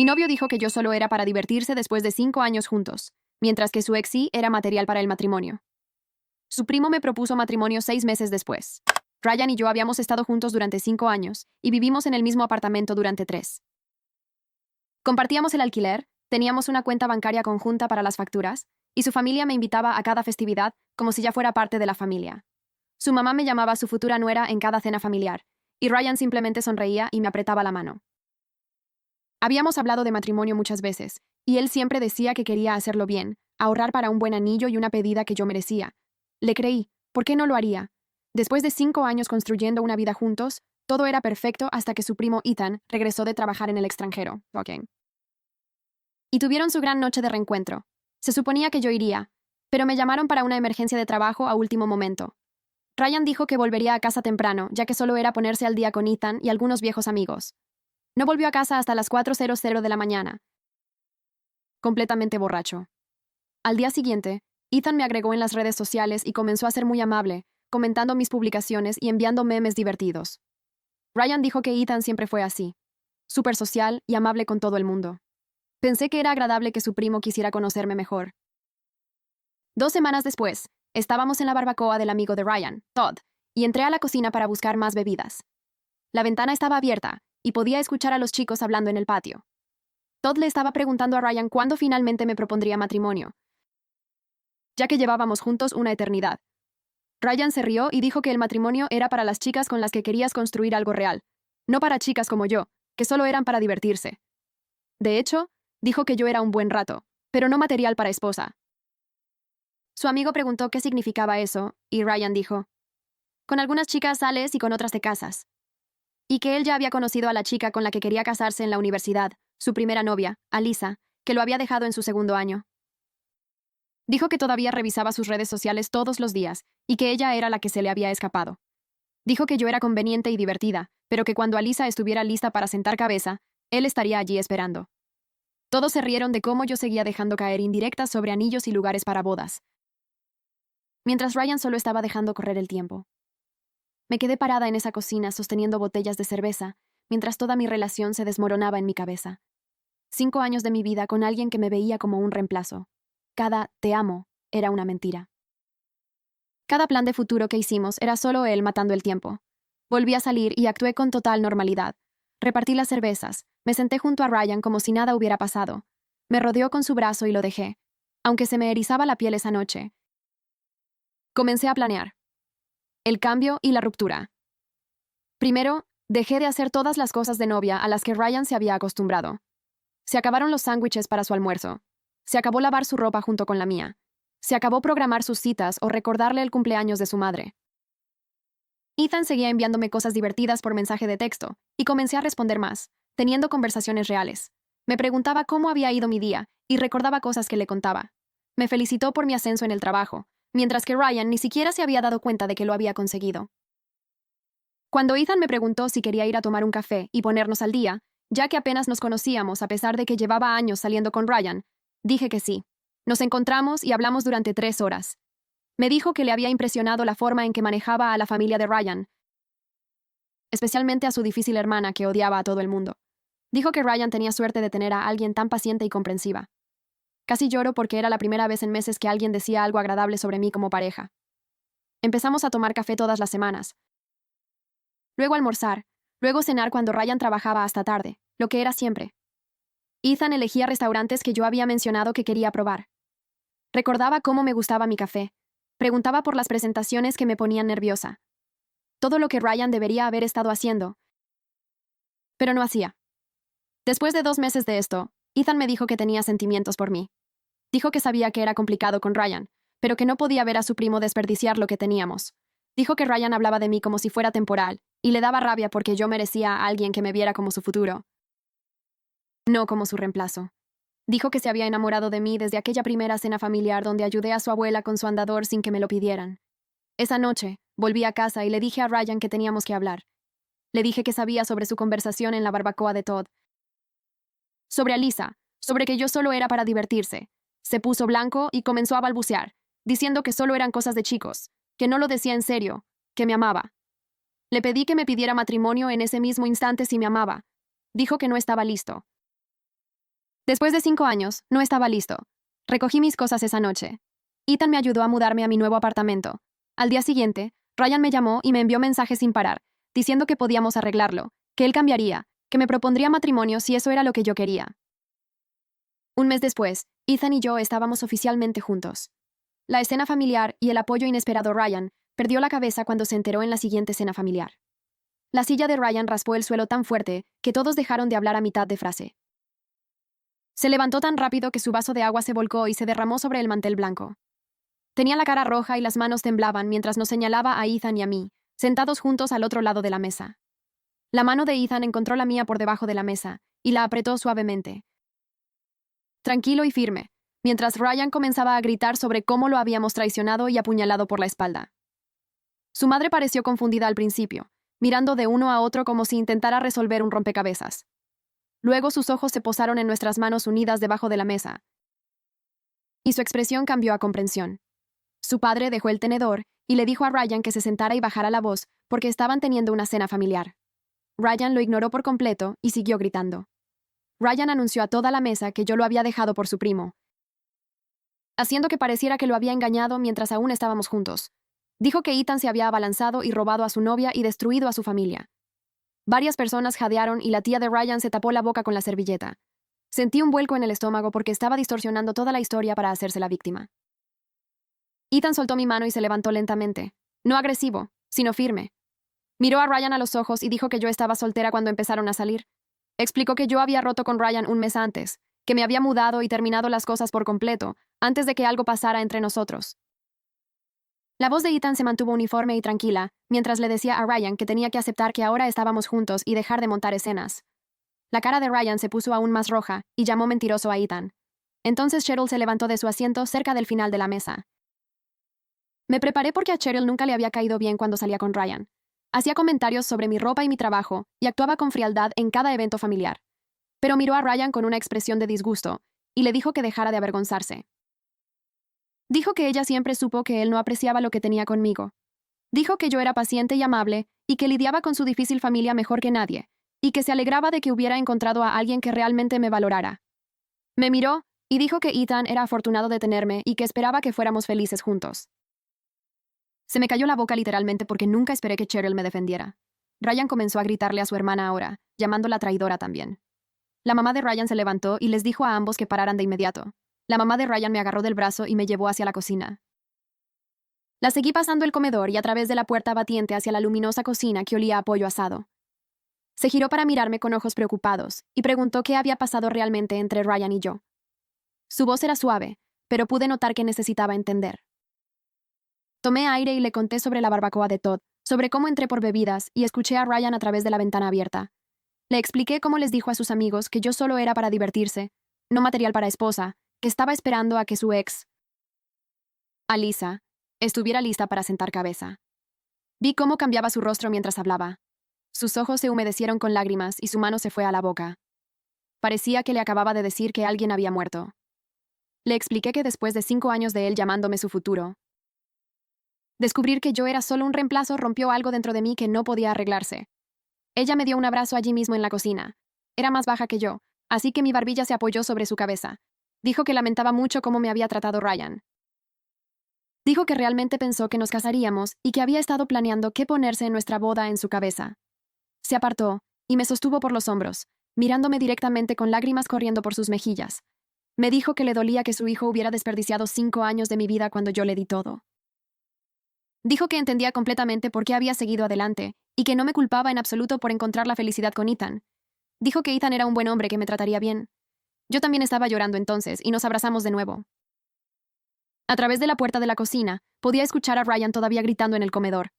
Mi novio dijo que yo solo era para divertirse después de 5 años juntos, mientras que su ex sí era material para el matrimonio. Su primo me propuso matrimonio 6 meses después. Ryan y yo habíamos estado juntos durante 5 años y vivimos en el mismo apartamento durante 3. Compartíamos el alquiler, teníamos una cuenta bancaria conjunta para las facturas, y su familia me invitaba a cada festividad como si ya fuera parte de la familia. Su mamá me llamaba su futura nuera en cada cena familiar, y Ryan simplemente sonreía y me apretaba la mano. Habíamos hablado de matrimonio muchas veces, y él siempre decía que quería hacerlo bien, ahorrar para un buen anillo y una pedida que yo merecía. Le creí, ¿por qué no lo haría? Después de 5 años construyendo una vida juntos, todo era perfecto hasta que su primo Ethan regresó de trabajar en el extranjero. Y tuvieron su gran noche de reencuentro. Se suponía que yo iría, pero me llamaron para una emergencia de trabajo a último momento. Ryan dijo que volvería a casa temprano, ya que solo era ponerse al día con Ethan y algunos viejos amigos. No volvió a casa hasta las 4:00 de la mañana, completamente borracho. Al día siguiente, Ethan me agregó en las redes sociales y comenzó a ser muy amable, comentando mis publicaciones y enviando memes divertidos. Ryan dijo que Ethan siempre fue así, súper social y amable con todo el mundo. Pensé que era agradable que su primo quisiera conocerme mejor. 2 semanas después, estábamos en la barbacoa del amigo de Ryan, Todd, y entré a la cocina para buscar más bebidas. La ventana estaba abierta, y podía escuchar a los chicos hablando en el patio. Todd le estaba preguntando a Ryan cuándo finalmente me propondría matrimonio, ya que llevábamos juntos una eternidad. Ryan se rió y dijo que el matrimonio era para las chicas con las que querías construir algo real, no para chicas como yo, que solo eran para divertirse. De hecho, dijo que yo era un buen rato, pero no material para esposa. Su amigo preguntó qué significaba eso, y Ryan dijo: con algunas chicas sales y con otras te casas. Y que él ya había conocido a la chica con la que quería casarse en la universidad, su primera novia, Alisa, que lo había dejado en su segundo año. Dijo que todavía revisaba sus redes sociales todos los días, y que ella era la que se le había escapado. Dijo que yo era conveniente y divertida, pero que cuando Alisa estuviera lista para sentar cabeza, él estaría allí esperando. Todos se rieron de cómo yo seguía dejando caer indirectas sobre anillos y lugares para bodas, mientras Ryan solo estaba dejando correr el tiempo. Me quedé parada en esa cocina sosteniendo botellas de cerveza, mientras toda mi relación se desmoronaba en mi cabeza. 5 años de mi vida con alguien que me veía como un reemplazo. Cada "te amo" era una mentira. Cada plan de futuro que hicimos era solo él matando el tiempo. Volví a salir y actué con total normalidad. Repartí las cervezas, me senté junto a Ryan como si nada hubiera pasado. Me rodeó con su brazo y lo dejé, aunque se me erizaba la piel esa noche. Comencé a planear el cambio y la ruptura. Primero, dejé de hacer todas las cosas de novia a las que Ryan se había acostumbrado. Se acabaron los sándwiches para su almuerzo. Se acabó lavar su ropa junto con la mía. Se acabó programar sus citas o recordarle el cumpleaños de su madre. Ethan seguía enviándome cosas divertidas por mensaje de texto, y comencé a responder más, teniendo conversaciones reales. Me preguntaba cómo había ido mi día, y recordaba cosas que le contaba. Me felicitó por mi ascenso en el trabajo, mientras que Ryan ni siquiera se había dado cuenta de que lo había conseguido. Cuando Ethan me preguntó si quería ir a tomar un café y ponernos al día, ya que apenas nos conocíamos a pesar de que llevaba años saliendo con Ryan, dije que sí. Nos encontramos y hablamos durante 3 horas. Me dijo que le había impresionado la forma en que manejaba a la familia de Ryan, especialmente a su difícil hermana que odiaba a todo el mundo. Dijo que Ryan tenía suerte de tener a alguien tan paciente y comprensiva. Casi lloro porque era la primera vez en meses que alguien decía algo agradable sobre mí como pareja. Empezamos a tomar café todas las semanas. Luego almorzar, luego cenar cuando Ryan trabajaba hasta tarde, lo que era siempre. Ethan elegía restaurantes que yo había mencionado que quería probar. Recordaba cómo me gustaba mi café. Preguntaba por las presentaciones que me ponían nerviosa. Todo lo que Ryan debería haber estado haciendo, pero no hacía. Después de 2 meses de esto, Ethan me dijo que tenía sentimientos por mí. Dijo que sabía que era complicado con Ryan, pero que no podía ver a su primo desperdiciar lo que teníamos. Dijo que Ryan hablaba de mí como si fuera temporal, y le daba rabia porque yo merecía a alguien que me viera como su futuro, no como su reemplazo. Dijo que se había enamorado de mí desde aquella primera cena familiar donde ayudé a su abuela con su andador sin que me lo pidieran. Esa noche, volví a casa y le dije a Ryan que teníamos que hablar. Le dije que sabía sobre su conversación en la barbacoa de Todd, sobre Alisa, sobre que yo solo era para divertirse. Se puso blanco y comenzó a balbucear, diciendo que solo eran cosas de chicos, que no lo decía en serio, que me amaba. Le pedí que me pidiera matrimonio en ese mismo instante si me amaba. Dijo que no estaba listo. Después de 5 años, no estaba listo. Recogí mis cosas esa noche. Ethan me ayudó a mudarme a mi nuevo apartamento. Al día siguiente, Ryan me llamó y me envió mensajes sin parar, diciendo que podíamos arreglarlo, que él cambiaría, que me propondría matrimonio si eso era lo que yo quería. Un mes después, Ethan y yo estábamos oficialmente juntos. La escena familiar y el apoyo inesperado Ryan perdió la cabeza cuando se enteró en la siguiente cena familiar. La silla de Ryan raspó el suelo tan fuerte que todos dejaron de hablar a mitad de frase. Se levantó tan rápido que su vaso de agua se volcó y se derramó sobre el mantel blanco. Tenía la cara roja y las manos temblaban mientras nos señalaba a Ethan y a mí, sentados juntos al otro lado de la mesa. La mano de Ethan encontró la mía por debajo de la mesa y la apretó suavemente. Tranquilo y firme, mientras Ryan comenzaba a gritar sobre cómo lo habíamos traicionado y apuñalado por la espalda. Su madre pareció confundida al principio, mirando de uno a otro como si intentara resolver un rompecabezas. Luego sus ojos se posaron en nuestras manos unidas debajo de la mesa, y su expresión cambió a comprensión. Su padre dejó el tenedor y le dijo a Ryan que se sentara y bajara la voz porque estaban teniendo una cena familiar. Ryan lo ignoró por completo y siguió gritando. Ryan anunció a toda la mesa que yo lo había dejado por su primo, haciendo que pareciera que lo había engañado mientras aún estábamos juntos. Dijo que Ethan se había abalanzado y robado a su novia y destruido a su familia. Varias personas jadearon y la tía de Ryan se tapó la boca con la servilleta. Sentí un vuelco en el estómago porque estaba distorsionando toda la historia para hacerse la víctima. Ethan soltó mi mano y se levantó lentamente. No agresivo, sino firme. Miró a Ryan a los ojos y dijo que yo estaba soltera cuando empezaron a salir. Explicó que yo había roto con Ryan un mes antes, que me había mudado y terminado las cosas por completo, antes de que algo pasara entre nosotros. La voz de Ethan se mantuvo uniforme y tranquila, mientras le decía a Ryan que tenía que aceptar que ahora estábamos juntos y dejar de montar escenas. La cara de Ryan se puso aún más roja y llamó mentiroso a Ethan. Entonces Cheryl se levantó de su asiento cerca del final de la mesa. Me preparé porque a Cheryl nunca le había caído bien cuando salía con Ryan. Hacía comentarios sobre mi ropa y mi trabajo y actuaba con frialdad en cada evento familiar. Pero miró a Ryan con una expresión de disgusto y le dijo que dejara de avergonzarse. Dijo que ella siempre supo que él no apreciaba lo que tenía conmigo. Dijo que yo era paciente y amable y que lidiaba con su difícil familia mejor que nadie, y que se alegraba de que hubiera encontrado a alguien que realmente me valorara. Me miró y dijo que Ethan era afortunado de tenerme y que esperaba que fuéramos felices juntos. Se me cayó la boca literalmente porque nunca esperé que Cheryl me defendiera. Ryan comenzó a gritarle a su hermana ahora, llamándola traidora también. La mamá de Ryan se levantó y les dijo a ambos que pararan de inmediato. La mamá de Ryan me agarró del brazo y me llevó hacia la cocina. La seguí pasando el comedor y a través de la puerta batiente hacia la luminosa cocina que olía a pollo asado. Se giró para mirarme con ojos preocupados y preguntó qué había pasado realmente entre Ryan y yo. Su voz era suave, pero pude notar que necesitaba entender. Tomé aire y le conté sobre la barbacoa de Todd, sobre cómo entré por bebidas y escuché a Ryan a través de la ventana abierta. Le expliqué cómo les dijo a sus amigos que yo solo era para divertirse, no material para esposa, que estaba esperando a que su ex, Alisa, estuviera lista para sentar cabeza. Vi cómo cambiaba su rostro mientras hablaba. Sus ojos se humedecieron con lágrimas y su mano se fue a la boca. Parecía que le acababa de decir que alguien había muerto. Le expliqué que después de 5 años de él llamándome su futuro, descubrir que yo era solo un reemplazo rompió algo dentro de mí que no podía arreglarse. Ella me dio un abrazo allí mismo en la cocina. Era más baja que yo, así que mi barbilla se apoyó sobre su cabeza. Dijo que lamentaba mucho cómo me había tratado Ryan. Dijo que realmente pensó que nos casaríamos y que había estado planeando qué ponerse en nuestra boda en su cabeza. Se apartó y me sostuvo por los hombros, mirándome directamente con lágrimas corriendo por sus mejillas. Me dijo que le dolía que su hijo hubiera desperdiciado 5 años de mi vida cuando yo le di todo. Dijo que entendía completamente por qué había seguido adelante y que no me culpaba en absoluto por encontrar la felicidad con Ethan. Dijo que Ethan era un buen hombre que me trataría bien. Yo también estaba llorando entonces y nos abrazamos de nuevo. A través de la puerta de la cocina, podía escuchar a Ryan todavía gritando en el comedor.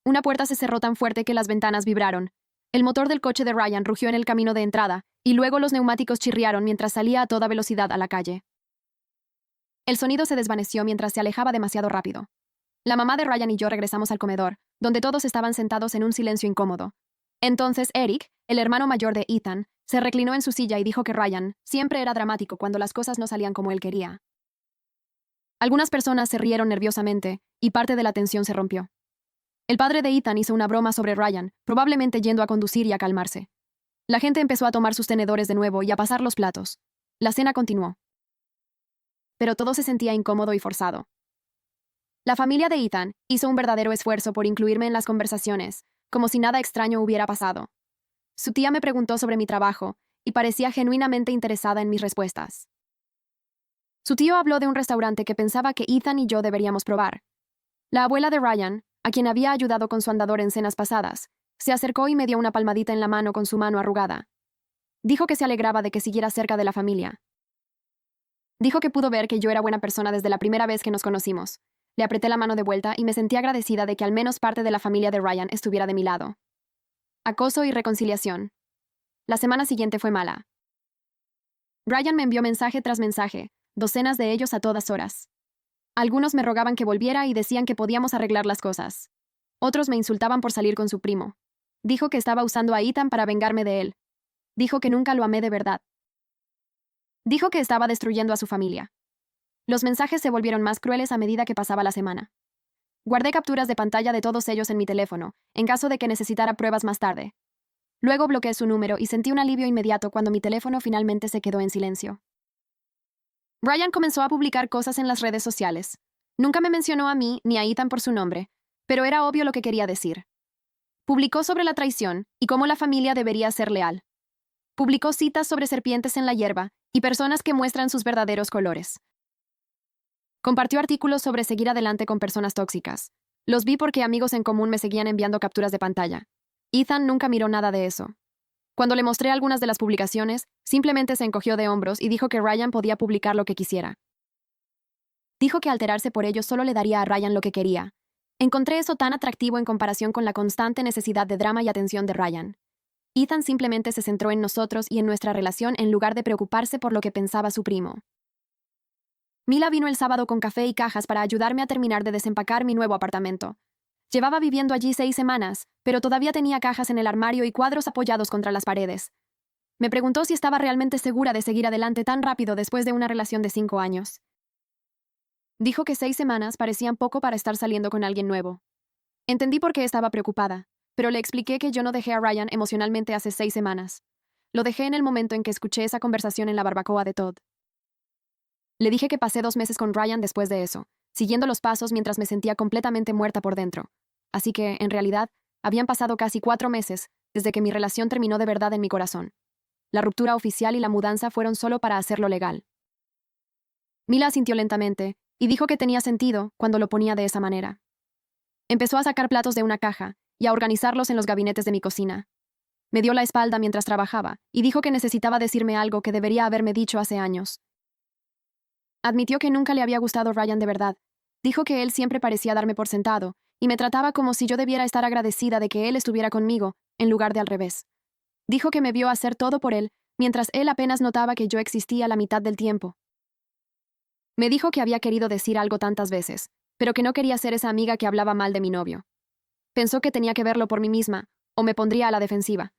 Una puerta se cerró tan fuerte que las ventanas vibraron. El motor del coche de Ryan rugió en el camino de entrada y luego los neumáticos chirriaron mientras salía a toda velocidad a la calle. El sonido se desvaneció mientras se alejaba demasiado rápido. La mamá de Ryan y yo regresamos al comedor, donde todos estaban sentados en un silencio incómodo. Entonces Eric, el hermano mayor de Ethan, se reclinó en su silla y dijo que Ryan siempre era dramático cuando las cosas no salían como él quería. Algunas personas se rieron nerviosamente y parte de la tensión se rompió. El padre de Ethan hizo una broma sobre Ryan, probablemente yendo a conducir y a calmarse. La gente empezó a tomar sus tenedores de nuevo y a pasar los platos. La cena continuó. Pero todo se sentía incómodo y forzado. La familia de Ethan hizo un verdadero esfuerzo por incluirme en las conversaciones, como si nada extraño hubiera pasado. Su tía me preguntó sobre mi trabajo y parecía genuinamente interesada en mis respuestas. Su tío habló de un restaurante que pensaba que Ethan y yo deberíamos probar. La abuela de Ryan, a quien había ayudado con su andador en cenas pasadas, se acercó y me dio una palmadita en la mano con su mano arrugada. Dijo que se alegraba de que siguiera cerca de la familia. Dijo que pudo ver que yo era buena persona desde la primera vez que nos conocimos. Le apreté la mano de vuelta y me sentí agradecida de que al menos parte de la familia de Ryan estuviera de mi lado. Acoso y reconciliación. La semana siguiente fue mala. Ryan me envió mensaje tras mensaje, docenas de ellos a todas horas. Algunos me rogaban que volviera y decían que podíamos arreglar las cosas. Otros me insultaban por salir con su primo. Dijo que estaba usando a Ethan para vengarme de él. Dijo que nunca lo amé de verdad. Dijo que estaba destruyendo a su familia. Los mensajes se volvieron más crueles a medida que pasaba la semana. Guardé capturas de pantalla de todos ellos en mi teléfono, en caso de que necesitara pruebas más tarde. Luego bloqueé su número y sentí un alivio inmediato cuando mi teléfono finalmente se quedó en silencio. Ryan comenzó a publicar cosas en las redes sociales. Nunca me mencionó a mí ni a Ethan por su nombre, pero era obvio lo que quería decir. Publicó sobre la traición y cómo la familia debería ser leal. Publicó citas sobre serpientes en la hierba y personas que muestran sus verdaderos colores. Compartió artículos sobre seguir adelante con personas tóxicas. Los vi porque amigos en común me seguían enviando capturas de pantalla. Ethan nunca miró nada de eso. Cuando le mostré algunas de las publicaciones, simplemente se encogió de hombros y dijo que Ryan podía publicar lo que quisiera. Dijo que alterarse por ello solo le daría a Ryan lo que quería. Encontré eso tan atractivo en comparación con la constante necesidad de drama y atención de Ryan. Ethan simplemente se centró en nosotros y en nuestra relación en lugar de preocuparse por lo que pensaba su primo. Mila vino el sábado con café y cajas para ayudarme a terminar de desempacar mi nuevo apartamento. Llevaba viviendo allí 6 semanas, pero todavía tenía cajas en el armario y cuadros apoyados contra las paredes. Me preguntó si estaba realmente segura de seguir adelante tan rápido después de una relación de 5 años. Dijo que 6 semanas parecían poco para estar saliendo con alguien nuevo. Entendí por qué estaba preocupada, pero le expliqué que yo no dejé a Ryan emocionalmente hace 6 semanas. Lo dejé en el momento en que escuché esa conversación en la barbacoa de Todd. Le dije que pasé 2 meses con Ryan después de eso, siguiendo los pasos mientras me sentía completamente muerta por dentro. Así que, en realidad, habían pasado casi 4 meses desde que mi relación terminó de verdad en mi corazón. La ruptura oficial y la mudanza fueron solo para hacerlo legal. Mila asintió lentamente y dijo que tenía sentido cuando lo ponía de esa manera. Empezó a sacar platos de una caja y a organizarlos en los gabinetes de mi cocina. Me dio la espalda mientras trabajaba y dijo que necesitaba decirme algo que debería haberme dicho hace años. Admitió que nunca le había gustado Ryan de verdad. Dijo que él siempre parecía darme por sentado y me trataba como si yo debiera estar agradecida de que él estuviera conmigo, en lugar de al revés. Dijo que me vio hacer todo por él, mientras él apenas notaba que yo existía la mitad del tiempo. Me dijo que había querido decir algo tantas veces, pero que no quería ser esa amiga que hablaba mal de mi novio. Pensó que tenía que verlo por mí misma, o me pondría a la defensiva.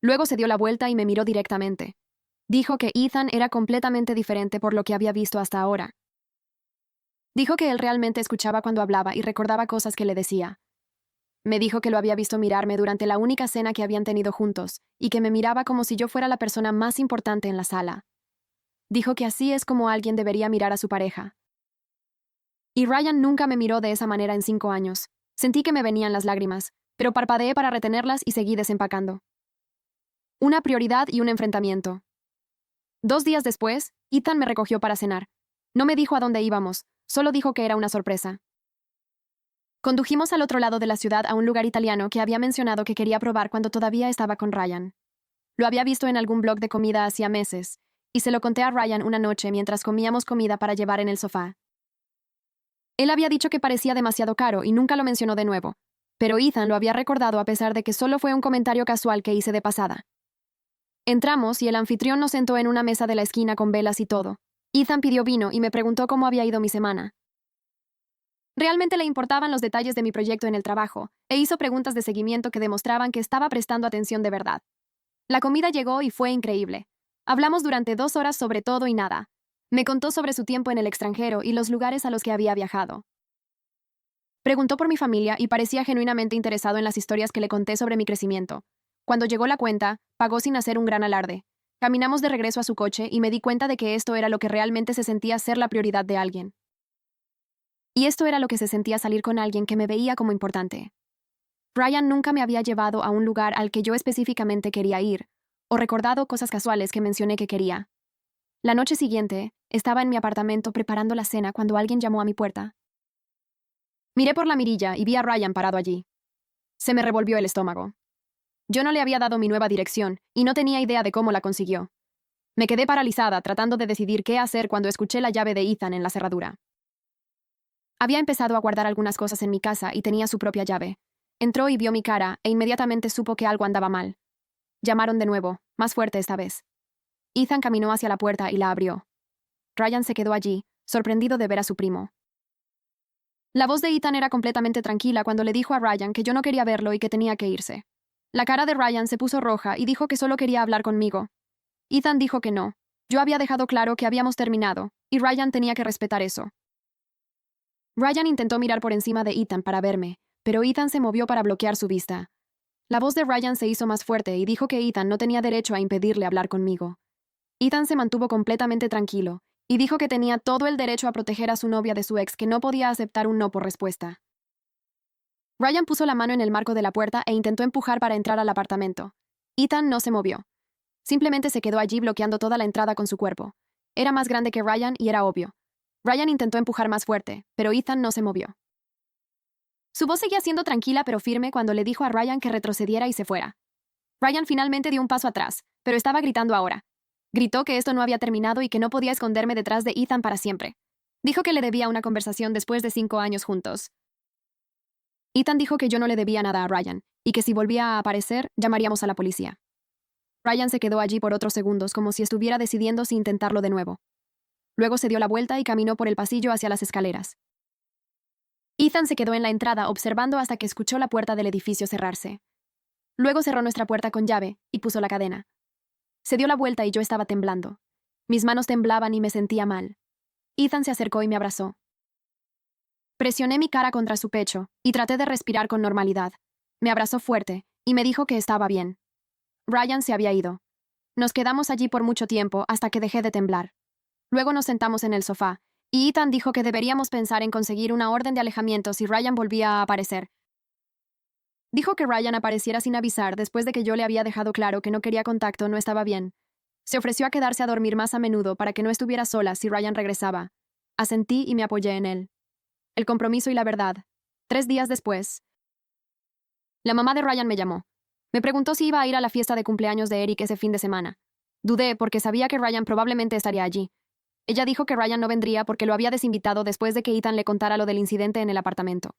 Luego se dio la vuelta y me miró directamente. Dijo que Ethan era completamente diferente por lo que había visto hasta ahora. Dijo que él realmente escuchaba cuando hablaba y recordaba cosas que le decía. Me dijo que lo había visto mirarme durante la única cena que habían tenido juntos, y que me miraba como si yo fuera la persona más importante en la sala. Dijo que así es como alguien debería mirar a su pareja. Y Ryan nunca me miró de esa manera en 5 años. Sentí que me venían las lágrimas, pero parpadeé para retenerlas y seguí desempacando. Una prioridad y un enfrentamiento. 2 días después, Ethan me recogió para cenar. No me dijo a dónde íbamos, solo dijo que era una sorpresa. Condujimos al otro lado de la ciudad a un lugar italiano que había mencionado que quería probar cuando todavía estaba con Ryan. Lo había visto en algún blog de comida hacía meses, y se lo conté a Ryan una noche mientras comíamos comida para llevar en el sofá. Él había dicho que parecía demasiado caro y nunca lo mencionó de nuevo, pero Ethan lo había recordado a pesar de que solo fue un comentario casual que hice de pasada. Entramos y el anfitrión nos sentó en una mesa de la esquina con velas y todo. Ethan pidió vino y me preguntó cómo había ido mi semana. Realmente le importaban los detalles de mi proyecto en el trabajo, e hizo preguntas de seguimiento que demostraban que estaba prestando atención de verdad. La comida llegó y fue increíble. Hablamos durante 2 horas sobre todo y nada. Me contó sobre su tiempo en el extranjero y los lugares a los que había viajado. Preguntó por mi familia y parecía genuinamente interesado en las historias que le conté sobre mi crecimiento. Cuando llegó la cuenta, pagó sin hacer un gran alarde. Caminamos de regreso a su coche y me di cuenta de que esto era lo que realmente se sentía ser la prioridad de alguien. Y esto era lo que se sentía salir con alguien que me veía como importante. Ryan nunca me había llevado a un lugar al que yo específicamente quería ir, o recordado cosas casuales que mencioné que quería. La noche siguiente, estaba en mi apartamento preparando la cena cuando alguien llamó a mi puerta. Miré por la mirilla y vi a Ryan parado allí. Se me revolvió el estómago. Yo no le había dado mi nueva dirección y no tenía idea de cómo la consiguió. Me quedé paralizada tratando de decidir qué hacer cuando escuché la llave de Ethan en la cerradura. Había empezado a guardar algunas cosas en mi casa y tenía su propia llave. Entró y vio mi cara e inmediatamente supo que algo andaba mal. Llamaron de nuevo, más fuerte esta vez. Ethan caminó hacia la puerta y la abrió. Ryan se quedó allí, sorprendido de ver a su primo. La voz de Ethan era completamente tranquila cuando le dijo a Ryan que yo no quería verlo y que tenía que irse. La cara de Ryan se puso roja y dijo que solo quería hablar conmigo. Ethan dijo que no. Yo había dejado claro que habíamos terminado, y Ryan tenía que respetar eso. Ryan intentó mirar por encima de Ethan para verme, pero Ethan se movió para bloquear su vista. La voz de Ryan se hizo más fuerte y dijo que Ethan no tenía derecho a impedirle hablar conmigo. Ethan se mantuvo completamente tranquilo, y dijo que tenía todo el derecho a proteger a su novia de su ex, que no podía aceptar un no por respuesta. Ryan puso la mano en el marco de la puerta e intentó empujar para entrar al apartamento. Ethan no se movió. Simplemente se quedó allí bloqueando toda la entrada con su cuerpo. Era más grande que Ryan y era obvio. Ryan intentó empujar más fuerte, pero Ethan no se movió. Su voz seguía siendo tranquila pero firme cuando le dijo a Ryan que retrocediera y se fuera. Ryan finalmente dio un paso atrás, pero estaba gritando ahora. Gritó que esto no había terminado y que no podía esconderme detrás de Ethan para siempre. Dijo que le debía una conversación después de 5 años juntos. Ethan dijo que yo no le debía nada a Ryan, y que si volvía a aparecer, llamaríamos a la policía. Ryan se quedó allí por otros segundos como si estuviera decidiendo si intentarlo de nuevo. Luego se dio la vuelta y caminó por el pasillo hacia las escaleras. Ethan se quedó en la entrada observando hasta que escuchó la puerta del edificio cerrarse. Luego cerró nuestra puerta con llave y puso la cadena. Se dio la vuelta y yo estaba temblando. Mis manos temblaban y me sentía mal. Ethan se acercó y me abrazó. Presioné mi cara contra su pecho y traté de respirar con normalidad. Me abrazó fuerte y me dijo que estaba bien. Ryan se había ido. Nos quedamos allí por mucho tiempo hasta que dejé de temblar. Luego nos sentamos en el sofá, y Ethan dijo que deberíamos pensar en conseguir una orden de alejamiento si Ryan volvía a aparecer. Dijo que Ryan apareciera sin avisar después de que yo le había dejado claro que no quería contacto, no estaba bien. Se ofreció a quedarse a dormir más a menudo para que no estuviera sola si Ryan regresaba. Asentí y me apoyé en él. El compromiso y la verdad. 3 días después. La mamá de Ryan me llamó. Me preguntó si iba a ir a la fiesta de cumpleaños de Eric ese fin de semana. Dudé porque sabía que Ryan probablemente estaría allí. Ella dijo que Ryan no vendría porque lo había desinvitado después de que Ethan le contara lo del incidente en el apartamento.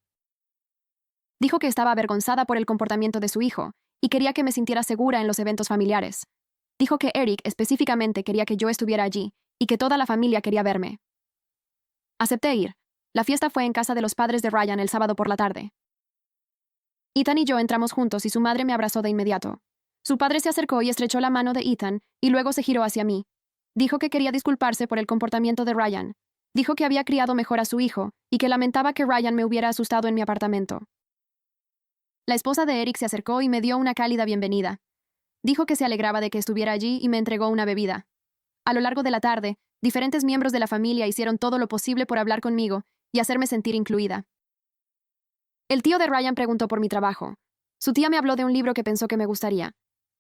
Dijo que estaba avergonzada por el comportamiento de su hijo y quería que me sintiera segura en los eventos familiares. Dijo que Eric específicamente quería que yo estuviera allí y que toda la familia quería verme. Acepté ir. La fiesta fue en casa de los padres de Ryan el sábado por la tarde. Ethan y yo entramos juntos y su madre me abrazó de inmediato. Su padre se acercó y estrechó la mano de Ethan y luego se giró hacia mí. Dijo que quería disculparse por el comportamiento de Ryan. Dijo que había criado mejor a su hijo y que lamentaba que Ryan me hubiera asustado en mi apartamento. La esposa de Eric se acercó y me dio una cálida bienvenida. Dijo que se alegraba de que estuviera allí y me entregó una bebida. A lo largo de la tarde, diferentes miembros de la familia hicieron todo lo posible por hablar conmigo y hacerme sentir incluida. El tío de Ryan preguntó por mi trabajo. Su tía me habló de un libro que pensó que me gustaría.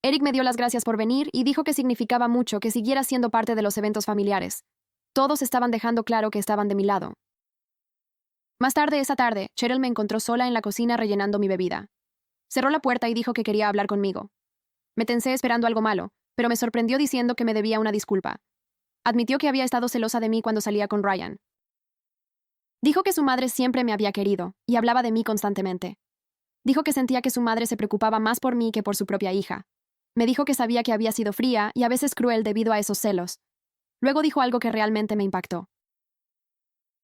Eric me dio las gracias por venir y dijo que significaba mucho que siguiera siendo parte de los eventos familiares. Todos estaban dejando claro que estaban de mi lado. Más tarde esa tarde, Cheryl me encontró sola en la cocina rellenando mi bebida. Cerró la puerta y dijo que quería hablar conmigo. Me tensé esperando algo malo, pero me sorprendió diciendo que me debía una disculpa. Admitió que había estado celosa de mí cuando salía con Ryan. Dijo que su madre siempre me había querido y hablaba de mí constantemente. Dijo que sentía que su madre se preocupaba más por mí que por su propia hija. Me dijo que sabía que había sido fría y a veces cruel debido a esos celos. Luego dijo algo que realmente me impactó.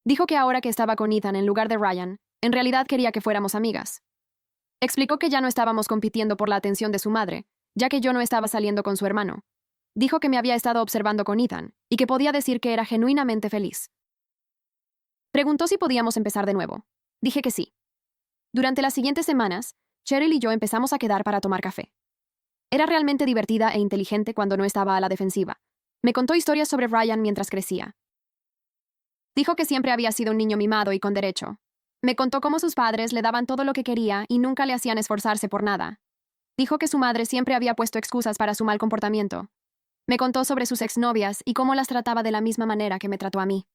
Dijo que ahora que estaba con Ethan en lugar de Ryan, en realidad quería que fuéramos amigas. Explicó que ya no estábamos compitiendo por la atención de su madre, ya que yo no estaba saliendo con su hermano. Dijo que me había estado observando con Ethan y que podía decir que era genuinamente feliz. Preguntó si podíamos empezar de nuevo. Dije que sí. Durante las siguientes semanas, Cheryl y yo empezamos a quedar para tomar café. Era realmente divertida e inteligente cuando no estaba a la defensiva. Me contó historias sobre Ryan mientras crecía. Dijo que siempre había sido un niño mimado y con derecho. Me contó cómo sus padres le daban todo lo que quería y nunca le hacían esforzarse por nada. Dijo que su madre siempre había puesto excusas para su mal comportamiento. Me contó sobre sus exnovias y cómo las trataba de la misma manera que me trató a mí.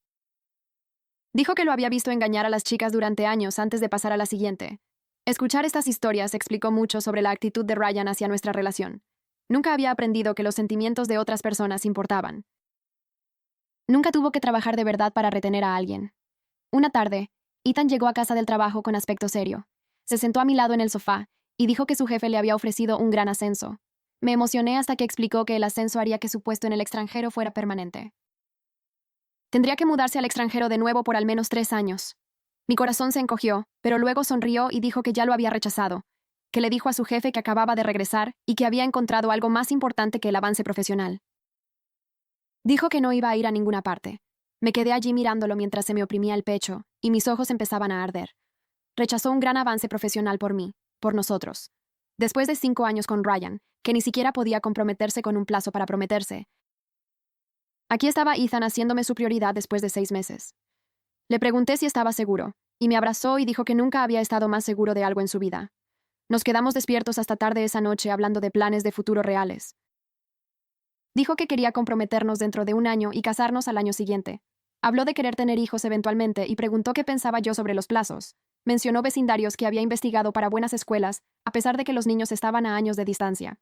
Dijo que lo había visto engañar a las chicas durante años antes de pasar a la siguiente. Escuchar estas historias explicó mucho sobre la actitud de Ryan hacia nuestra relación. Nunca había aprendido que los sentimientos de otras personas importaban. Nunca tuvo que trabajar de verdad para retener a alguien. Una tarde, Ethan llegó a casa del trabajo con aspecto serio. Se sentó a mi lado en el sofá y dijo que su jefe le había ofrecido un gran ascenso. Me emocioné hasta que explicó que el ascenso haría que su puesto en el extranjero fuera permanente. Tendría que mudarse al extranjero de nuevo por al menos 3 años. Mi corazón se encogió, pero luego sonrió y dijo que ya lo había rechazado, que le dijo a su jefe que acababa de regresar y que había encontrado algo más importante que el avance profesional. Dijo que no iba a ir a ninguna parte. Me quedé allí mirándolo mientras se me oprimía el pecho y mis ojos empezaban a arder. Rechazó un gran avance profesional por mí, por nosotros. Después de 5 años con Ryan, que ni siquiera podía comprometerse con un plazo para prometerse. Aquí estaba Ethan haciéndome su prioridad después de 6 meses. Le pregunté si estaba seguro, y me abrazó y dijo que nunca había estado más seguro de algo en su vida. Nos quedamos despiertos hasta tarde esa noche hablando de planes de futuro reales. Dijo que quería comprometernos dentro de 1 año y casarnos al año siguiente. Habló de querer tener hijos eventualmente y preguntó qué pensaba yo sobre los plazos. Mencionó vecindarios que había investigado para buenas escuelas, a pesar de que los niños estaban a años de distancia.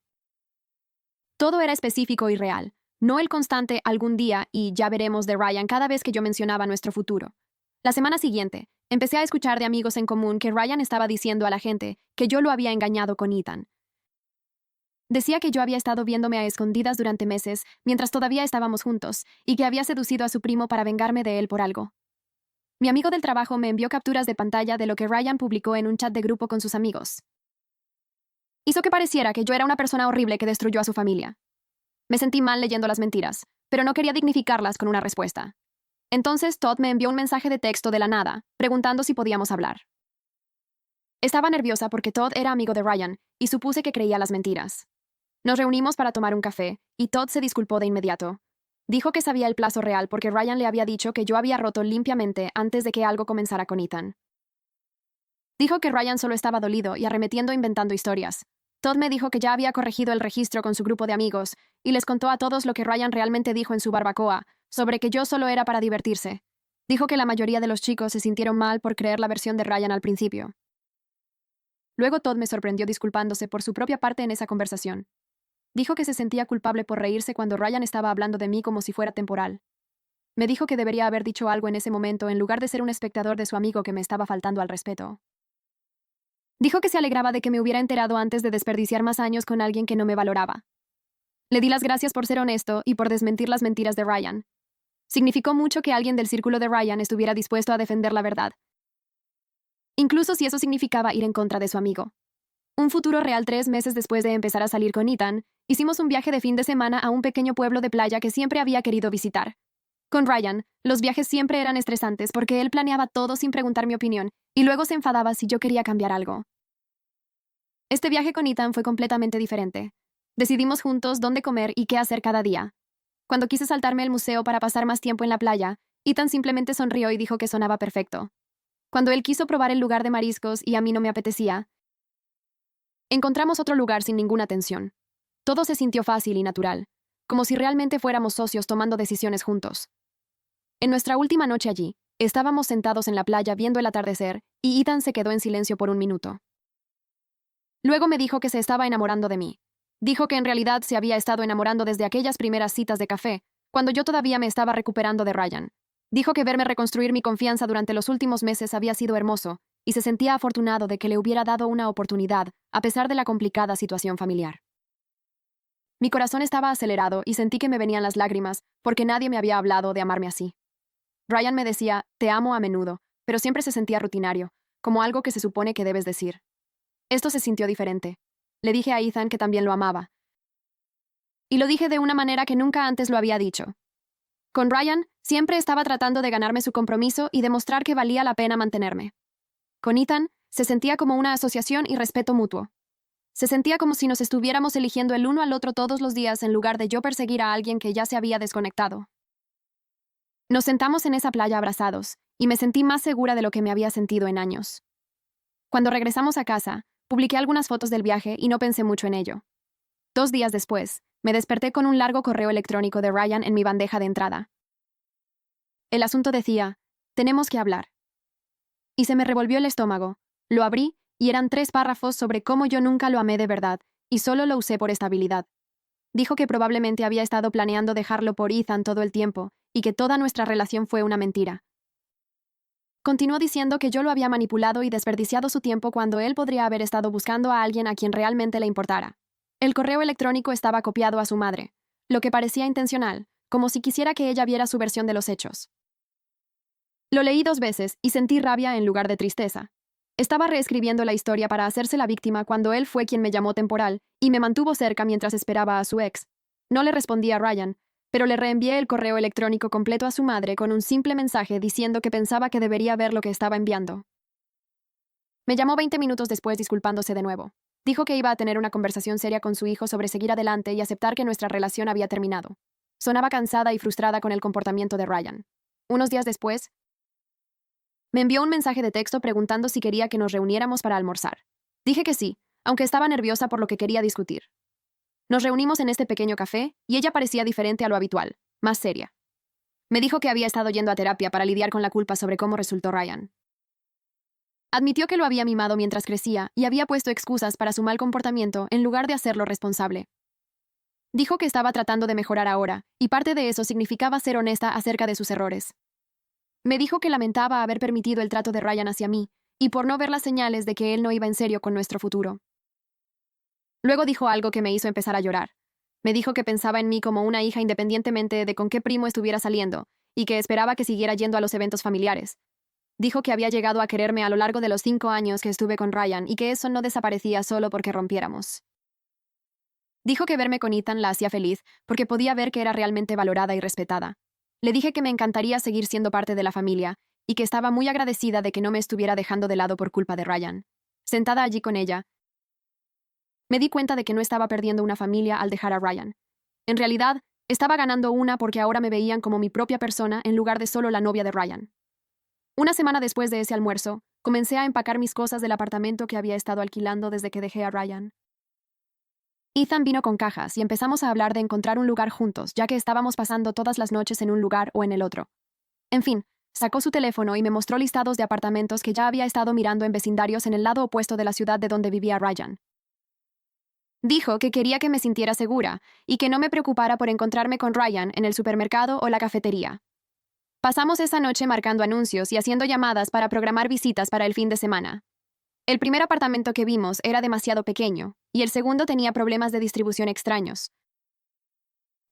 Todo era específico y real, no el constante algún día y ya veremos de Ryan cada vez que yo mencionaba nuestro futuro. La semana siguiente, empecé a escuchar de amigos en común que Ryan estaba diciendo a la gente que yo lo había engañado con Ethan. Decía que yo había estado viéndome a escondidas durante meses mientras todavía estábamos juntos y que había seducido a su primo para vengarme de él por algo. Mi amigo del trabajo me envió capturas de pantalla de lo que Ryan publicó en un chat de grupo con sus amigos. Hizo que pareciera que yo era una persona horrible que destruyó a su familia. Me sentí mal leyendo las mentiras, pero no quería dignificarlas con una respuesta. Entonces Todd me envió un mensaje de texto de la nada, preguntando si podíamos hablar. Estaba nerviosa porque Todd era amigo de Ryan y supuse que creía las mentiras. Nos reunimos para tomar un café, y Todd se disculpó de inmediato. Dijo que sabía el plazo real porque Ryan le había dicho que yo había roto limpiamente antes de que algo comenzara con Ethan. Dijo que Ryan solo estaba dolido y arremetiendo inventando historias. Todd me dijo que ya había corregido el registro con su grupo de amigos, y les contó a todos lo que Ryan realmente dijo en su barbacoa, sobre que yo solo era para divertirse. Dijo que la mayoría de los chicos se sintieron mal por creer la versión de Ryan al principio. Luego Todd me sorprendió disculpándose por su propia parte en esa conversación. Dijo que se sentía culpable por reírse cuando Ryan estaba hablando de mí como si fuera temporal. Me dijo que debería haber dicho algo en ese momento en lugar de ser un espectador de su amigo que me estaba faltando al respeto. Dijo que se alegraba de que me hubiera enterado antes de desperdiciar más años con alguien que no me valoraba. Le di las gracias por ser honesto y por desmentir las mentiras de Ryan. Significó mucho que alguien del círculo de Ryan estuviera dispuesto a defender la verdad, incluso si eso significaba ir en contra de su amigo. Un futuro real 3 meses después de empezar a salir con Ethan, hicimos un viaje de fin de semana a un pequeño pueblo de playa que siempre había querido visitar. Con Ryan, los viajes siempre eran estresantes porque él planeaba todo sin preguntar mi opinión y luego se enfadaba si yo quería cambiar algo. Este viaje con Ethan fue completamente diferente. Decidimos juntos dónde comer y qué hacer cada día. Cuando quise saltarme el museo para pasar más tiempo en la playa, Ethan simplemente sonrió y dijo que sonaba perfecto. Cuando él quiso probar el lugar de mariscos y a mí no me apetecía, encontramos otro lugar sin ninguna tensión. Todo se sintió fácil y natural, como si realmente fuéramos socios tomando decisiones juntos. En nuestra última noche allí, estábamos sentados en la playa viendo el atardecer y Ethan se quedó en silencio por un minuto. Luego me dijo que se estaba enamorando de mí. Dijo que en realidad se había estado enamorando desde aquellas primeras citas de café, cuando yo todavía me estaba recuperando de Ryan. Dijo que verme reconstruir mi confianza durante los últimos meses había sido hermoso, y se sentía afortunado de que le hubiera dado una oportunidad, a pesar de la complicada situación familiar. Mi corazón estaba acelerado y sentí que me venían las lágrimas, porque nadie me había hablado de amarme así. Ryan me decía, te amo a menudo, pero siempre se sentía rutinario, como algo que se supone que debes decir. Esto se sintió diferente. Le dije a Ethan que también lo amaba. Y lo dije de una manera que nunca antes lo había dicho. Con Ryan, siempre estaba tratando de ganarme su compromiso y demostrar que valía la pena mantenerme. Con Ethan, se sentía como una asociación y respeto mutuo. Se sentía como si nos estuviéramos eligiendo el uno al otro todos los días en lugar de yo perseguir a alguien que ya se había desconectado. Nos sentamos en esa playa abrazados, y me sentí más segura de lo que me había sentido en años. Cuando regresamos a casa, publiqué algunas fotos del viaje y no pensé mucho en ello. 2 días después, me desperté con un largo correo electrónico de Ryan en mi bandeja de entrada. El asunto decía, tenemos que hablar. Y se me revolvió el estómago. Lo abrí, y eran 3 párrafos sobre cómo yo nunca lo amé de verdad, y solo lo usé por estabilidad. Dijo que probablemente había estado planeando dejarlo por Ethan todo el tiempo, y que toda nuestra relación fue una mentira. Continuó diciendo que yo lo había manipulado y desperdiciado su tiempo cuando él podría haber estado buscando a alguien a quien realmente le importara. El correo electrónico estaba copiado a su madre, lo que parecía intencional, como si quisiera que ella viera su versión de los hechos. Lo leí 2 veces y sentí rabia en lugar de tristeza. Estaba reescribiendo la historia para hacerse la víctima cuando él fue quien me llamó temporal y me mantuvo cerca mientras esperaba a su ex. No le respondí a Ryan, pero le reenvié el correo electrónico completo a su madre con un simple mensaje diciendo que pensaba que debería ver lo que estaba enviando. Me llamó 20 minutos después disculpándose de nuevo. Dijo que iba a tener una conversación seria con su hijo sobre seguir adelante y aceptar que nuestra relación había terminado. Sonaba cansada y frustrada con el comportamiento de Ryan. Unos días después, me envió un mensaje de texto preguntando si quería que nos reuniéramos para almorzar. Dije que sí, aunque estaba nerviosa por lo que quería discutir. Nos reunimos en este pequeño café y ella parecía diferente a lo habitual, más seria. Me dijo que había estado yendo a terapia para lidiar con la culpa sobre cómo resultó Ryan. Admitió que lo había mimado mientras crecía y había puesto excusas para su mal comportamiento en lugar de hacerlo responsable. Dijo que estaba tratando de mejorar ahora, y parte de eso significaba ser honesta acerca de sus errores. Me dijo que lamentaba haber permitido el trato de Ryan hacia mí, y por no ver las señales de que él no iba en serio con nuestro futuro. Luego dijo algo que me hizo empezar a llorar. Me dijo que pensaba en mí como una hija independientemente de con qué primo estuviera saliendo, y que esperaba que siguiera yendo a los eventos familiares. Dijo que había llegado a quererme a lo largo de los 5 años que estuve con Ryan y que eso no desaparecía solo porque rompiéramos. Dijo que verme con Ethan la hacía feliz porque podía ver que era realmente valorada y respetada. Le dije que me encantaría seguir siendo parte de la familia y que estaba muy agradecida de que no me estuviera dejando de lado por culpa de Ryan. Sentada allí con ella, me di cuenta de que no estaba perdiendo una familia al dejar a Ryan. En realidad, estaba ganando una porque ahora me veían como mi propia persona en lugar de solo la novia de Ryan. Una semana después de ese almuerzo, comencé a empacar mis cosas del apartamento que había estado alquilando desde que dejé a Ryan. Ethan vino con cajas y empezamos a hablar de encontrar un lugar juntos, ya que estábamos pasando todas las noches en un lugar o en el otro. En fin, sacó su teléfono y me mostró listados de apartamentos que ya había estado mirando en vecindarios en el lado opuesto de la ciudad de donde vivía Ryan. Dijo que quería que me sintiera segura y que no me preocupara por encontrarme con Ryan en el supermercado o la cafetería. Pasamos esa noche marcando anuncios y haciendo llamadas para programar visitas para el fin de semana. El primer apartamento que vimos era demasiado pequeño, y el segundo tenía problemas de distribución extraños.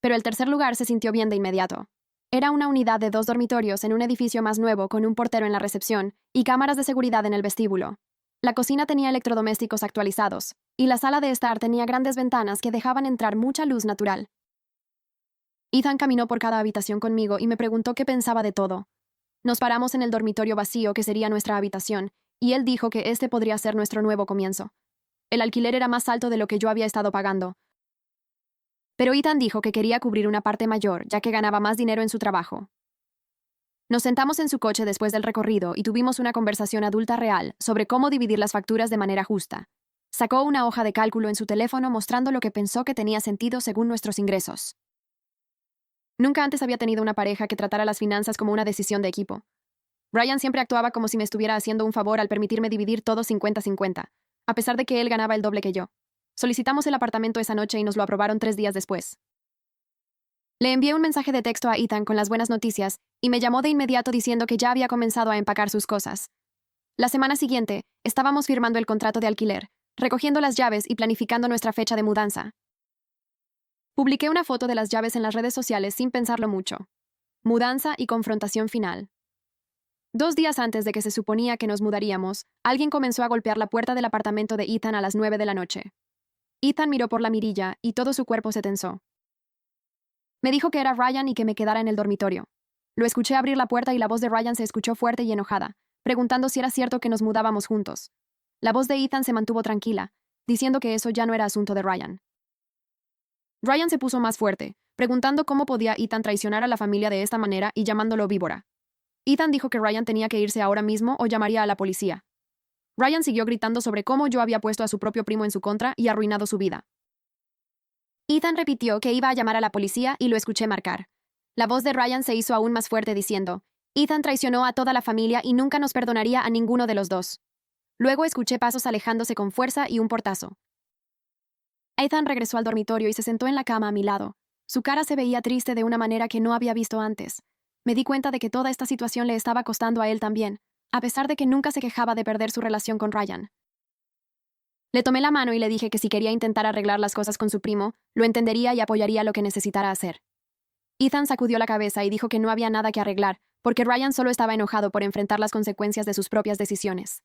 Pero el tercer lugar se sintió bien de inmediato. Era una unidad de 2 dormitorios en un edificio más nuevo con un portero en la recepción y cámaras de seguridad en el vestíbulo. La cocina tenía electrodomésticos actualizados, y la sala de estar tenía grandes ventanas que dejaban entrar mucha luz natural. Ethan caminó por cada habitación conmigo y me preguntó qué pensaba de todo. Nos paramos en el dormitorio vacío que sería nuestra habitación, y él dijo que este podría ser nuestro nuevo comienzo. El alquiler era más alto de lo que yo había estado pagando. Pero Ethan dijo que quería cubrir una parte mayor, ya que ganaba más dinero en su trabajo. Nos sentamos en su coche después del recorrido y tuvimos una conversación adulta real sobre cómo dividir las facturas de manera justa. Sacó una hoja de cálculo en su teléfono mostrando lo que pensó que tenía sentido según nuestros ingresos. Nunca antes había tenido una pareja que tratara las finanzas como una decisión de equipo. Ryan siempre actuaba como si me estuviera haciendo un favor al permitirme dividir todo 50-50, a pesar de que él ganaba el doble que yo. Solicitamos el apartamento esa noche y nos lo aprobaron 3 días después. Le envié un mensaje de texto a Ethan con las buenas noticias y me llamó de inmediato diciendo que ya había comenzado a empacar sus cosas. La semana siguiente, estábamos firmando el contrato de alquiler, recogiendo las llaves y planificando nuestra fecha de mudanza. Publiqué una foto de las llaves en las redes sociales sin pensarlo mucho. Mudanza y confrontación final. 2 días antes de que se suponía que nos mudaríamos, alguien comenzó a golpear la puerta del apartamento de Ethan a las 9 de la noche. Ethan miró por la mirilla y todo su cuerpo se tensó. Me dijo que era Ryan y que me quedara en el dormitorio. Lo escuché abrir la puerta y la voz de Ryan se escuchó fuerte y enojada, preguntando si era cierto que nos mudábamos juntos. La voz de Ethan se mantuvo tranquila, diciendo que eso ya no era asunto de Ryan. Ryan se puso más fuerte, preguntando cómo podía Ethan traicionar a la familia de esta manera y llamándolo víbora. Ethan dijo que Ryan tenía que irse ahora mismo o llamaría a la policía. Ryan siguió gritando sobre cómo yo había puesto a su propio primo en su contra y arruinado su vida. Ethan repitió que iba a llamar a la policía y lo escuché marcar. La voz de Ryan se hizo aún más fuerte diciendo, Ethan traicionó a toda la familia y nunca nos perdonaría a ninguno de los dos. Luego escuché pasos alejándose con fuerza y un portazo. Ethan regresó al dormitorio y se sentó en la cama a mi lado. Su cara se veía triste de una manera que no había visto antes. Me di cuenta de que toda esta situación le estaba costando a él también, a pesar de que nunca se quejaba de perder su relación con Ryan. Le tomé la mano y le dije que si quería intentar arreglar las cosas con su primo, lo entendería y apoyaría lo que necesitara hacer. Ethan sacudió la cabeza y dijo que no había nada que arreglar, porque Ryan solo estaba enojado por enfrentar las consecuencias de sus propias decisiones.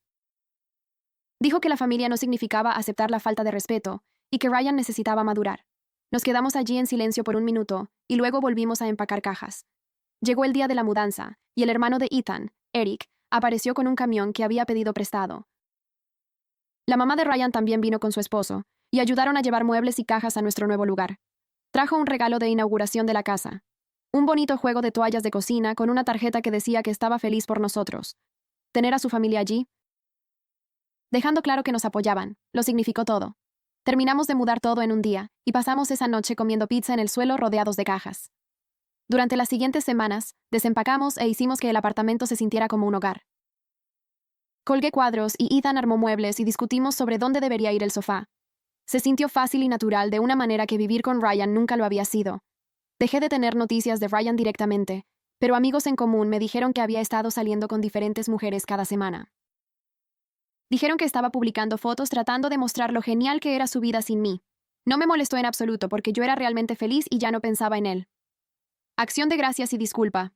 Dijo que la familia no significaba aceptar la falta de respeto, y que Ryan necesitaba madurar. Nos quedamos allí en silencio por un minuto, y luego volvimos a empacar cajas. Llegó el día de la mudanza, y el hermano de Ethan, Eric, apareció con un camión que había pedido prestado. La mamá de Ryan también vino con su esposo, y ayudaron a llevar muebles y cajas a nuestro nuevo lugar. Trajo un regalo de inauguración de la casa. Un bonito juego de toallas de cocina con una tarjeta que decía que estaba feliz por nosotros. Tener a su familia allí, dejando claro que nos apoyaban, lo significó todo. Terminamos de mudar todo en un día, y pasamos esa noche comiendo pizza en el suelo rodeados de cajas. Durante las siguientes semanas, desempacamos e hicimos que el apartamento se sintiera como un hogar. Colgué cuadros y Ethan armó muebles y discutimos sobre dónde debería ir el sofá. Se sintió fácil y natural de una manera que vivir con Ryan nunca lo había sido. Dejé de tener noticias de Ryan directamente, pero amigos en común me dijeron que había estado saliendo con diferentes mujeres cada semana. Dijeron que estaba publicando fotos tratando de mostrar lo genial que era su vida sin mí. No me molestó en absoluto porque yo era realmente feliz y ya no pensaba en él. Acción de gracias y disculpa.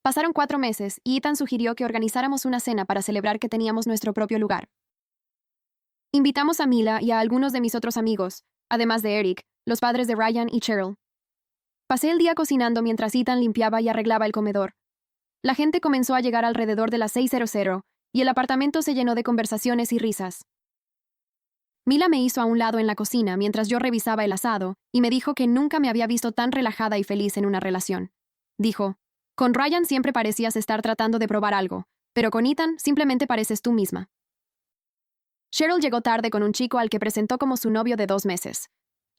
Pasaron 4 meses y Ethan sugirió que organizáramos una cena para celebrar que teníamos nuestro propio lugar. Invitamos a Mila y a algunos de mis otros amigos, además de Eric, los padres de Ryan y Cheryl. Pasé el día cocinando mientras Ethan limpiaba y arreglaba el comedor. La gente comenzó a llegar alrededor de las 6:00 y el apartamento se llenó de conversaciones y risas. Mila me hizo a un lado en la cocina mientras yo revisaba el asado y me dijo que nunca me había visto tan relajada y feliz en una relación. Dijo, con Ryan siempre parecías estar tratando de probar algo, pero con Ethan simplemente pareces tú misma. Cheryl llegó tarde con un chico al que presentó como su novio de 2 meses.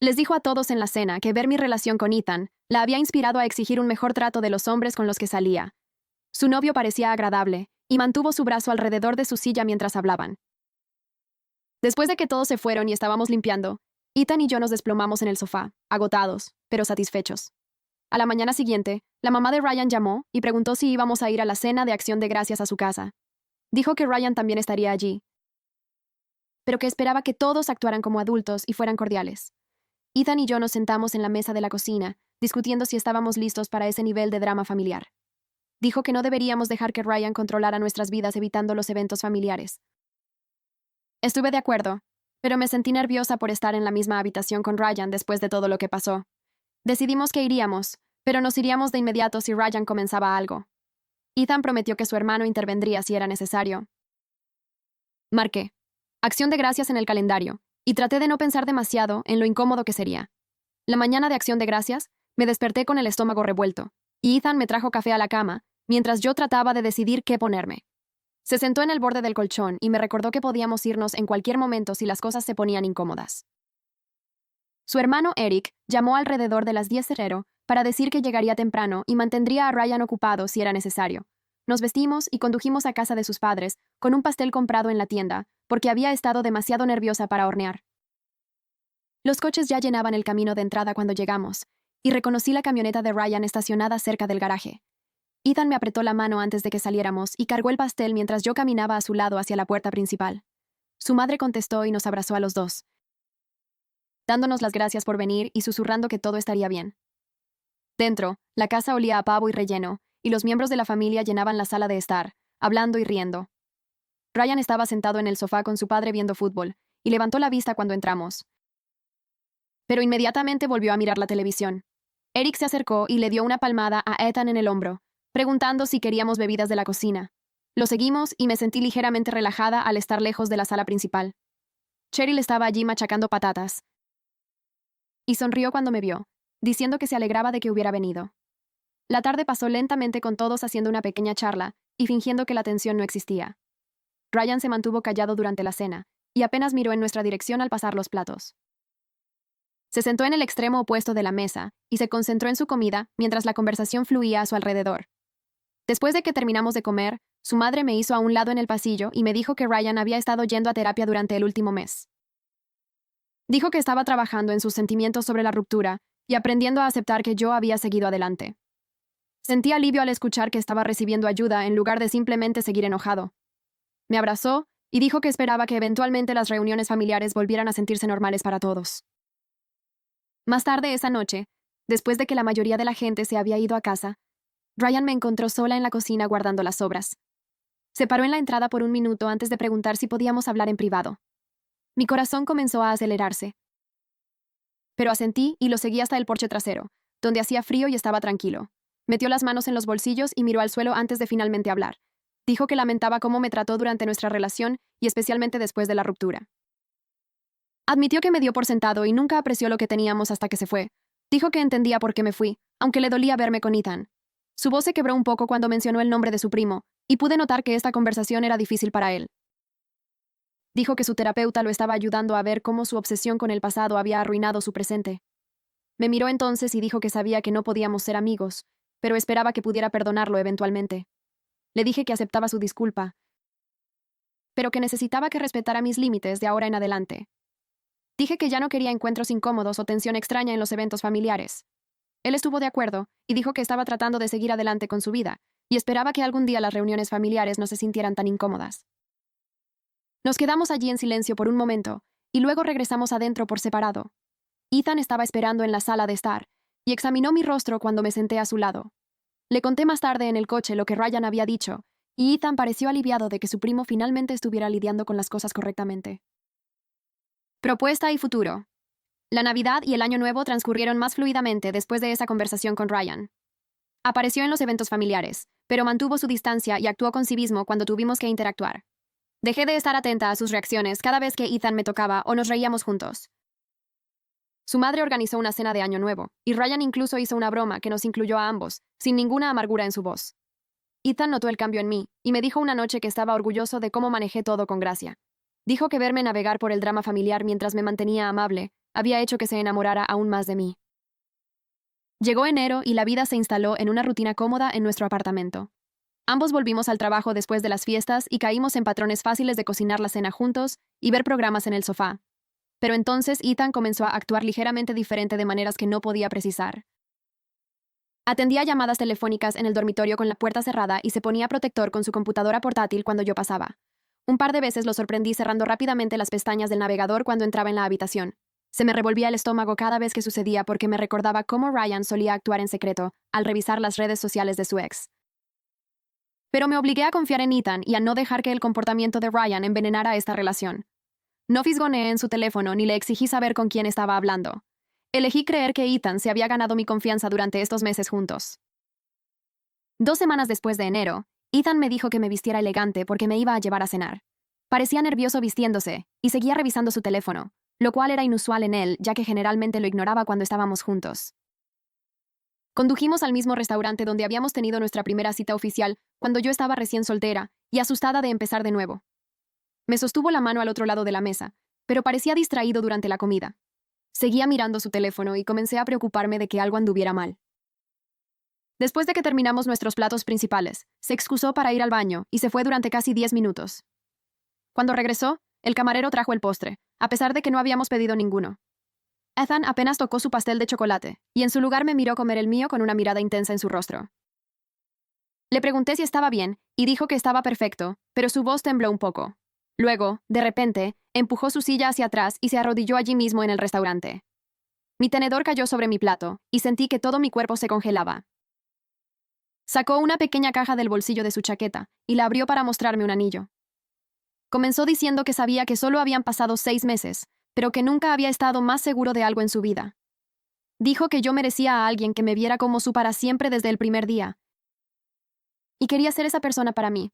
Les dijo a todos en la cena que ver mi relación con Ethan la había inspirado a exigir un mejor trato de los hombres con los que salía. Su novio parecía agradable y mantuvo su brazo alrededor de su silla mientras hablaban. Después de que todos se fueron y estábamos limpiando, Ethan y yo nos desplomamos en el sofá, agotados, pero satisfechos. A la mañana siguiente, la mamá de Ryan llamó y preguntó si íbamos a ir a la cena de acción de gracias a su casa. Dijo que Ryan también estaría allí, pero que esperaba que todos actuaran como adultos y fueran cordiales. Ethan y yo nos sentamos en la mesa de la cocina, discutiendo si estábamos listos para ese nivel de drama familiar. Dijo que no deberíamos dejar que Ryan controlara nuestras vidas evitando los eventos familiares. Estuve de acuerdo, pero me sentí nerviosa por estar en la misma habitación con Ryan después de todo lo que pasó. Decidimos que iríamos, pero nos iríamos de inmediato si Ryan comenzaba algo. Ethan prometió que su hermano intervendría si era necesario. Marqué acción de gracias en el calendario, y traté de no pensar demasiado en lo incómodo que sería. La mañana de acción de gracias, me desperté con el estómago revuelto, y Ethan me trajo café a la cama, mientras yo trataba de decidir qué ponerme. Se sentó en el borde del colchón y me recordó que podíamos irnos en cualquier momento si las cosas se ponían incómodas. Su hermano Eric llamó alrededor de las 10:00 para decir que llegaría temprano y mantendría a Ryan ocupado si era necesario. Nos vestimos y condujimos a casa de sus padres con un pastel comprado en la tienda, porque había estado demasiado nerviosa para hornear. Los coches ya llenaban el camino de entrada cuando llegamos, y reconocí la camioneta de Ryan estacionada cerca del garaje. Ethan me apretó la mano antes de que saliéramos y cargó el pastel mientras yo caminaba a su lado hacia la puerta principal. Su madre contestó y nos abrazó a los dos, dándonos las gracias por venir y susurrando que todo estaría bien. Dentro, la casa olía a pavo y relleno, y los miembros de la familia llenaban la sala de estar, hablando y riendo. Ryan estaba sentado en el sofá con su padre viendo fútbol, y levantó la vista cuando entramos. Pero inmediatamente volvió a mirar la televisión. Eric se acercó y le dio una palmada a Ethan en el hombro, preguntando si queríamos bebidas de la cocina. Lo seguimos y me sentí ligeramente relajada al estar lejos de la sala principal. Cheryl estaba allí machacando patatas. Y sonrió cuando me vio, diciendo que se alegraba de que hubiera venido. La tarde pasó lentamente con todos haciendo una pequeña charla y fingiendo que la tensión no existía. Ryan se mantuvo callado durante la cena y apenas miró en nuestra dirección al pasar los platos. Se sentó en el extremo opuesto de la mesa y se concentró en su comida mientras la conversación fluía a su alrededor. Después de que terminamos de comer, su madre me hizo a un lado en el pasillo y me dijo que Ryan había estado yendo a terapia durante el último mes. Dijo que estaba trabajando en sus sentimientos sobre la ruptura y aprendiendo a aceptar que yo había seguido adelante. Sentí alivio al escuchar que estaba recibiendo ayuda en lugar de simplemente seguir enojado. Me abrazó y dijo que esperaba que eventualmente las reuniones familiares volvieran a sentirse normales para todos. Más tarde esa noche, después de que la mayoría de la gente se había ido a casa, Ryan me encontró sola en la cocina guardando las sobras. Se paró en la entrada por un minuto antes de preguntar si podíamos hablar en privado. Mi corazón comenzó a acelerarse. Pero asentí y lo seguí hasta el porche trasero, donde hacía frío y estaba tranquilo. Metió las manos en los bolsillos y miró al suelo antes de finalmente hablar. Dijo que lamentaba cómo me trató durante nuestra relación y especialmente después de la ruptura. Admitió que me dio por sentado y nunca apreció lo que teníamos hasta que se fue. Dijo que entendía por qué me fui, aunque le dolía verme con Ethan. Su voz se quebró un poco cuando mencionó el nombre de su primo, y pude notar que esta conversación era difícil para él. Dijo que su terapeuta lo estaba ayudando a ver cómo su obsesión con el pasado había arruinado su presente. Me miró entonces y dijo que sabía que no podíamos ser amigos, pero esperaba que pudiera perdonarlo eventualmente. Le dije que aceptaba su disculpa, pero que necesitaba que respetara mis límites de ahora en adelante. Dije que ya no quería encuentros incómodos o tensión extraña en los eventos familiares. Él estuvo de acuerdo y dijo que estaba tratando de seguir adelante con su vida y esperaba que algún día las reuniones familiares no se sintieran tan incómodas. Nos quedamos allí en silencio por un momento y luego regresamos adentro por separado. Ethan estaba esperando en la sala de estar y examinó mi rostro cuando me senté a su lado. Le conté más tarde en el coche lo que Ryan había dicho y Ethan pareció aliviado de que su primo finalmente estuviera lidiando con las cosas correctamente. Propuesta y futuro. La Navidad y el Año Nuevo transcurrieron más fluidamente después de esa conversación con Ryan. Apareció en los eventos familiares, pero mantuvo su distancia y actuó con civismo cuando tuvimos que interactuar. Dejé de estar atenta a sus reacciones cada vez que Ethan me tocaba o nos reíamos juntos. Su madre organizó una cena de Año Nuevo, y Ryan incluso hizo una broma que nos incluyó a ambos, sin ninguna amargura en su voz. Ethan notó el cambio en mí, y me dijo una noche que estaba orgulloso de cómo manejé todo con gracia. Dijo que verme navegar por el drama familiar mientras me mantenía amable había hecho que se enamorara aún más de mí. Llegó enero y la vida se instaló en una rutina cómoda en nuestro apartamento. Ambos volvimos al trabajo después de las fiestas y caímos en patrones fáciles de cocinar la cena juntos y ver programas en el sofá. Pero entonces Ethan comenzó a actuar ligeramente diferente de maneras que no podía precisar. Atendía llamadas telefónicas en el dormitorio con la puerta cerrada y se ponía protector con su computadora portátil cuando yo pasaba. Un par de veces lo sorprendí cerrando rápidamente las pestañas del navegador cuando entraba en la habitación. Se me revolvía el estómago cada vez que sucedía porque me recordaba cómo Ryan solía actuar en secreto al revisar las redes sociales de su ex. Pero me obligué a confiar en Ethan y a no dejar que el comportamiento de Ryan envenenara esta relación. No fisgoneé en su teléfono ni le exigí saber con quién estaba hablando. Elegí creer que Ethan se había ganado mi confianza durante estos meses juntos. 2 semanas después de enero, Ethan me dijo que me vistiera elegante porque me iba a llevar a cenar. Parecía nervioso vistiéndose y seguía revisando su teléfono, lo cual era inusual en él, ya que generalmente lo ignoraba cuando estábamos juntos. Condujimos al mismo restaurante donde habíamos tenido nuestra primera cita oficial cuando yo estaba recién soltera y asustada de empezar de nuevo. Me sostuvo la mano al otro lado de la mesa, pero parecía distraído durante la comida. Seguía mirando su teléfono y comencé a preocuparme de que algo anduviera mal. Después de que terminamos nuestros platos principales, se excusó para ir al baño y se fue durante casi 10 minutos. Cuando regresó, el camarero trajo el postre, a pesar de que no habíamos pedido ninguno. Ethan apenas tocó su pastel de chocolate, y en su lugar me miró comer el mío con una mirada intensa en su rostro. Le pregunté si estaba bien, y dijo que estaba perfecto, pero su voz tembló un poco. Luego, de repente, empujó su silla hacia atrás y se arrodilló allí mismo en el restaurante. Mi tenedor cayó sobre mi plato, y sentí que todo mi cuerpo se congelaba. Sacó una pequeña caja del bolsillo de su chaqueta, y la abrió para mostrarme un anillo. Comenzó diciendo que sabía que solo habían pasado 6 meses, pero que nunca había estado más seguro de algo en su vida. Dijo que yo merecía a alguien que me viera como su para siempre desde el primer día. Y quería ser esa persona para mí.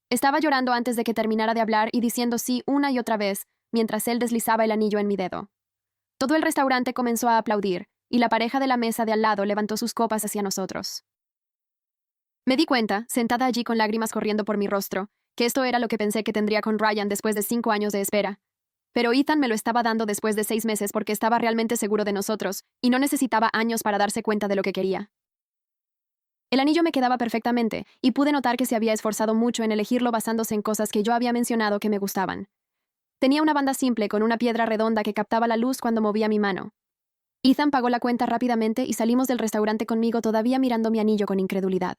Estaba llorando antes de que terminara de hablar y diciendo sí una y otra vez, mientras él deslizaba el anillo en mi dedo. Todo el restaurante comenzó a aplaudir, y la pareja de la mesa de al lado levantó sus copas hacia nosotros. Me di cuenta, sentada allí con lágrimas corriendo por mi rostro, que esto era lo que pensé que tendría con Ryan después de 5 años de espera. Pero Ethan me lo estaba dando después de 6 meses porque estaba realmente seguro de nosotros, y no necesitaba años para darse cuenta de lo que quería. El anillo me quedaba perfectamente, y pude notar que se había esforzado mucho en elegirlo basándose en cosas que yo había mencionado que me gustaban. Tenía una banda simple con una piedra redonda que captaba la luz cuando movía mi mano. Ethan pagó la cuenta rápidamente y salimos del restaurante conmigo todavía mirando mi anillo con incredulidad.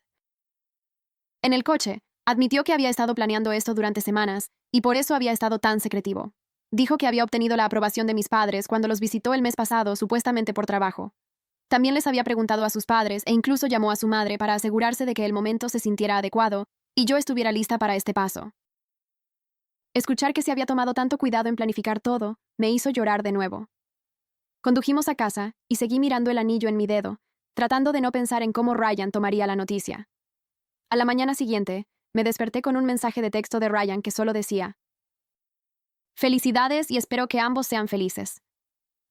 En el coche, admitió que había estado planeando esto durante semanas, y por eso había estado tan secretivo. Dijo que había obtenido la aprobación de mis padres cuando los visitó el mes pasado, supuestamente por trabajo. También les había preguntado a sus padres e incluso llamó a su madre para asegurarse de que el momento se sintiera adecuado y yo estuviera lista para este paso. Escuchar que se había tomado tanto cuidado en planificar todo me hizo llorar de nuevo. Condujimos a casa y seguí mirando el anillo en mi dedo, tratando de no pensar en cómo Ryan tomaría la noticia. A la mañana siguiente, me desperté con un mensaje de texto de Ryan que solo decía: «Felicidades y espero que ambos sean felices».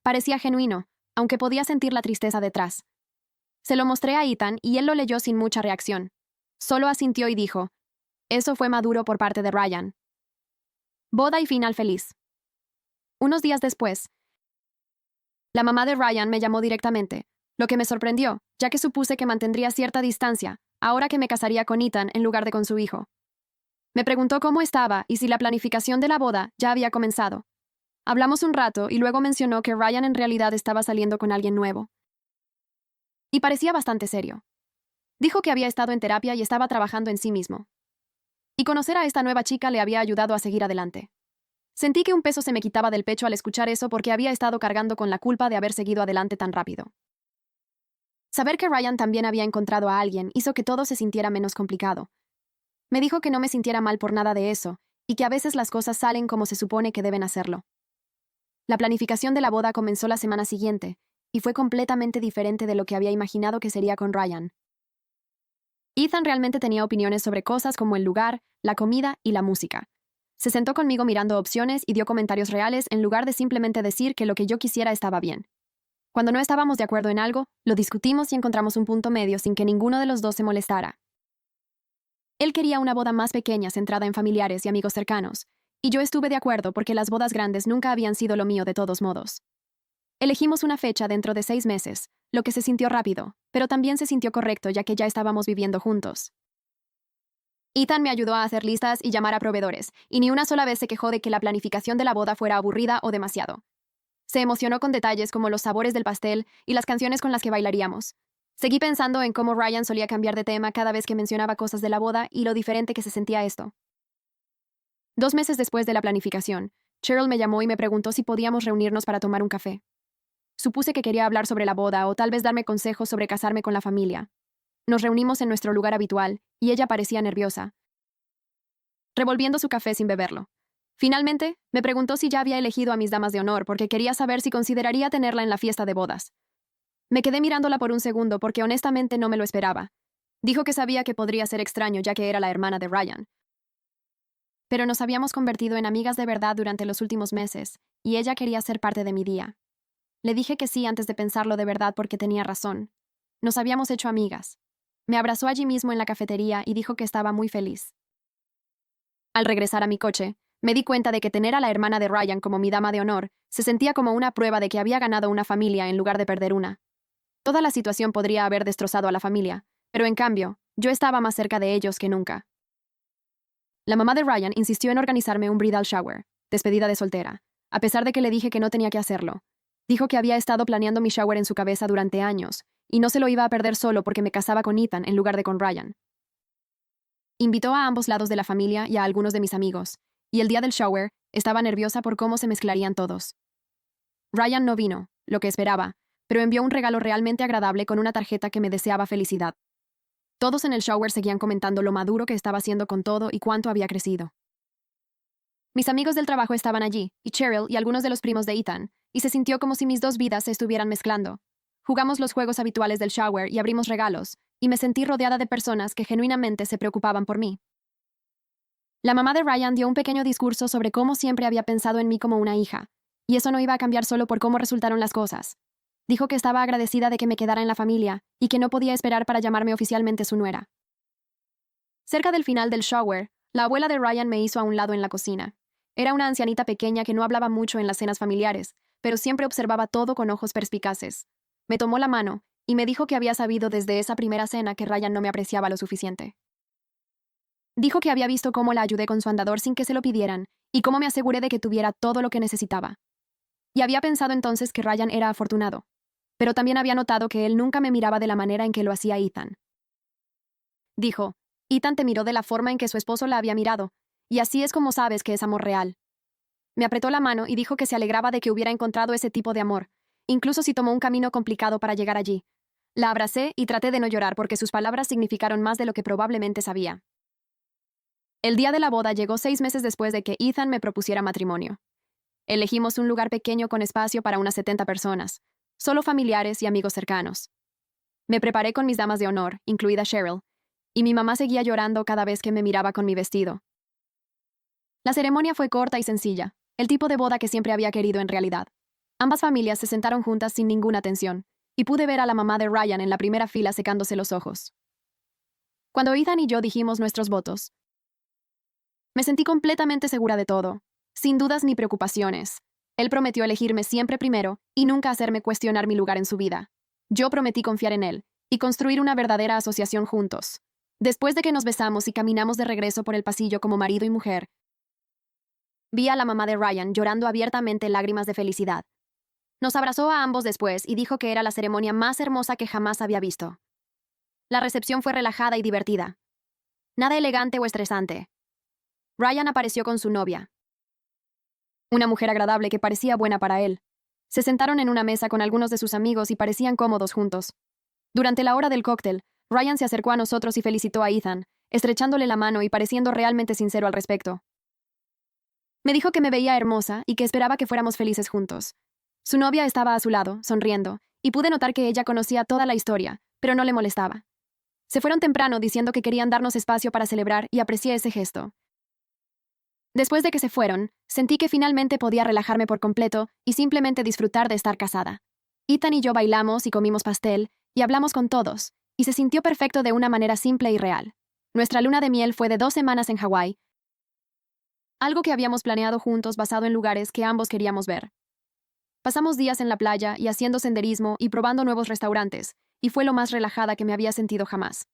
Parecía genuino, aunque podía sentir la tristeza detrás. Se lo mostré a Ethan y él lo leyó sin mucha reacción. Solo asintió y dijo: «Eso fue maduro por parte de Ryan». Boda y final feliz. Unos días después, la mamá de Ryan me llamó directamente, lo que me sorprendió, ya que supuse que mantendría cierta distancia, ahora que me casaría con Ethan en lugar de con su hijo. Me preguntó cómo estaba y si la planificación de la boda ya había comenzado. Hablamos un rato y luego mencionó que Ryan en realidad estaba saliendo con alguien nuevo. Y parecía bastante serio. Dijo que había estado en terapia y estaba trabajando en sí mismo. Y conocer a esta nueva chica le había ayudado a seguir adelante. Sentí que un peso se me quitaba del pecho al escuchar eso porque había estado cargando con la culpa de haber seguido adelante tan rápido. Saber que Ryan también había encontrado a alguien hizo que todo se sintiera menos complicado. Me dijo que no me sintiera mal por nada de eso, y que a veces las cosas salen como se supone que deben hacerlo. La planificación de la boda comenzó la semana siguiente, y fue completamente diferente de lo que había imaginado que sería con Ryan. Ethan realmente tenía opiniones sobre cosas como el lugar, la comida y la música. Se sentó conmigo mirando opciones y dio comentarios reales en lugar de simplemente decir que lo que yo quisiera estaba bien. Cuando no estábamos de acuerdo en algo, lo discutimos y encontramos un punto medio sin que ninguno de los dos se molestara. Él quería una boda más pequeña centrada en familiares y amigos cercanos, y yo estuve de acuerdo porque las bodas grandes nunca habían sido lo mío de todos modos. Elegimos una fecha dentro de 6 meses, lo que se sintió rápido, pero también se sintió correcto ya que ya estábamos viviendo juntos. Ethan me ayudó a hacer listas y llamar a proveedores, y ni una sola vez se quejó de que la planificación de la boda fuera aburrida o demasiado. Se emocionó con detalles como los sabores del pastel y las canciones con las que bailaríamos. Seguí pensando en cómo Ryan solía cambiar de tema cada vez que mencionaba cosas de la boda y lo diferente que se sentía esto. 2 meses después de la planificación, Cheryl me llamó y me preguntó si podíamos reunirnos para tomar un café. Supuse que quería hablar sobre la boda o tal vez darme consejos sobre casarme con la familia. Nos reunimos en nuestro lugar habitual, y ella parecía nerviosa, revolviendo su café sin beberlo. Finalmente, me preguntó si ya había elegido a mis damas de honor porque quería saber si consideraría tenerla en la fiesta de bodas. Me quedé mirándola por un segundo porque honestamente no me lo esperaba. Dijo que sabía que podría ser extraño ya que era la hermana de Ryan. Pero nos habíamos convertido en amigas de verdad durante los últimos meses, y ella quería ser parte de mi día. Le dije que sí antes de pensarlo de verdad porque tenía razón. Nos habíamos hecho amigas. Me abrazó allí mismo en la cafetería y dijo que estaba muy feliz. Al regresar a mi coche, me di cuenta de que tener a la hermana de Ryan como mi dama de honor se sentía como una prueba de que había ganado una familia en lugar de perder una. Toda la situación podría haber destrozado a la familia, pero en cambio, yo estaba más cerca de ellos que nunca. La mamá de Ryan insistió en organizarme un bridal shower, despedida de soltera, a pesar de que le dije que no tenía que hacerlo. Dijo que había estado planeando mi shower en su cabeza durante años, y no se lo iba a perder solo porque me casaba con Ethan en lugar de con Ryan. Invitó a ambos lados de la familia y a algunos de mis amigos, y el día del shower estaba nerviosa por cómo se mezclarían todos. Ryan no vino, lo que esperaba, pero envió un regalo realmente agradable con una tarjeta que me deseaba felicidad. Todos en el shower seguían comentando lo maduro que estaba haciendo con todo y cuánto había crecido. Mis amigos del trabajo estaban allí, y Cheryl y algunos de los primos de Ethan, y se sintió como si mis dos vidas se estuvieran mezclando. Jugamos los juegos habituales del shower y abrimos regalos, y me sentí rodeada de personas que genuinamente se preocupaban por mí. La mamá de Ryan dio un pequeño discurso sobre cómo siempre había pensado en mí como una hija, y eso no iba a cambiar solo por cómo resultaron las cosas. Dijo que estaba agradecida de que me quedara en la familia y que no podía esperar para llamarme oficialmente su nuera. Cerca del final del shower, la abuela de Ryan me hizo a un lado en la cocina. Era una ancianita pequeña que no hablaba mucho en las cenas familiares, pero siempre observaba todo con ojos perspicaces. Me tomó la mano y me dijo que había sabido desde esa primera cena que Ryan no me apreciaba lo suficiente. Dijo que había visto cómo la ayudé con su andador sin que se lo pidieran y cómo me aseguré de que tuviera todo lo que necesitaba. Y había pensado entonces que Ryan era afortunado, pero también había notado que él nunca me miraba de la manera en que lo hacía Ethan. Dijo, Ethan te miró de la forma en que su esposo la había mirado, y así es como sabes que es amor real. Me apretó la mano y dijo que se alegraba de que hubiera encontrado ese tipo de amor, incluso si tomó un camino complicado para llegar allí. La abracé y traté de no llorar porque sus palabras significaron más de lo que probablemente sabía. El día de la boda llegó 6 meses después de que Ethan me propusiera matrimonio. Elegimos un lugar pequeño con espacio para unas 70 personas, solo familiares y amigos cercanos. Me preparé con mis damas de honor, incluida Cheryl, y mi mamá seguía llorando cada vez que me miraba con mi vestido. La ceremonia fue corta y sencilla, el tipo de boda que siempre había querido en realidad. Ambas familias se sentaron juntas sin ninguna tensión, y pude ver a la mamá de Ryan en la primera fila secándose los ojos. Cuando Ethan y yo dijimos nuestros votos, me sentí completamente segura de todo, sin dudas ni preocupaciones. Él prometió elegirme siempre primero y nunca hacerme cuestionar mi lugar en su vida. Yo prometí confiar en él y construir una verdadera asociación juntos. Después de que nos besamos y caminamos de regreso por el pasillo como marido y mujer, vi a la mamá de Ryan llorando abiertamente lágrimas de felicidad. Nos abrazó a ambos después y dijo que era la ceremonia más hermosa que jamás había visto. La recepción fue relajada y divertida. Nada elegante o estresante. Ryan apareció con su novia, una mujer agradable que parecía buena para él. Se sentaron en una mesa con algunos de sus amigos y parecían cómodos juntos. Durante la hora del cóctel, Ryan se acercó a nosotros y felicitó a Ethan, estrechándole la mano y pareciendo realmente sincero al respecto. Me dijo que me veía hermosa y que esperaba que fuéramos felices juntos. Su novia estaba a su lado, sonriendo, y pude notar que ella conocía toda la historia, pero no le molestaba. Se fueron temprano diciendo que querían darnos espacio para celebrar y aprecié ese gesto. Después de que se fueron, sentí que finalmente podía relajarme por completo y simplemente disfrutar de estar casada. Ethan y yo bailamos y comimos pastel y hablamos con todos, y se sintió perfecto de una manera simple y real. Nuestra luna de miel fue de 2 semanas en Hawái, algo que habíamos planeado juntos basado en lugares que ambos queríamos ver. Pasamos días en la playa y haciendo senderismo y probando nuevos restaurantes, y fue lo más relajada que me había sentido jamás.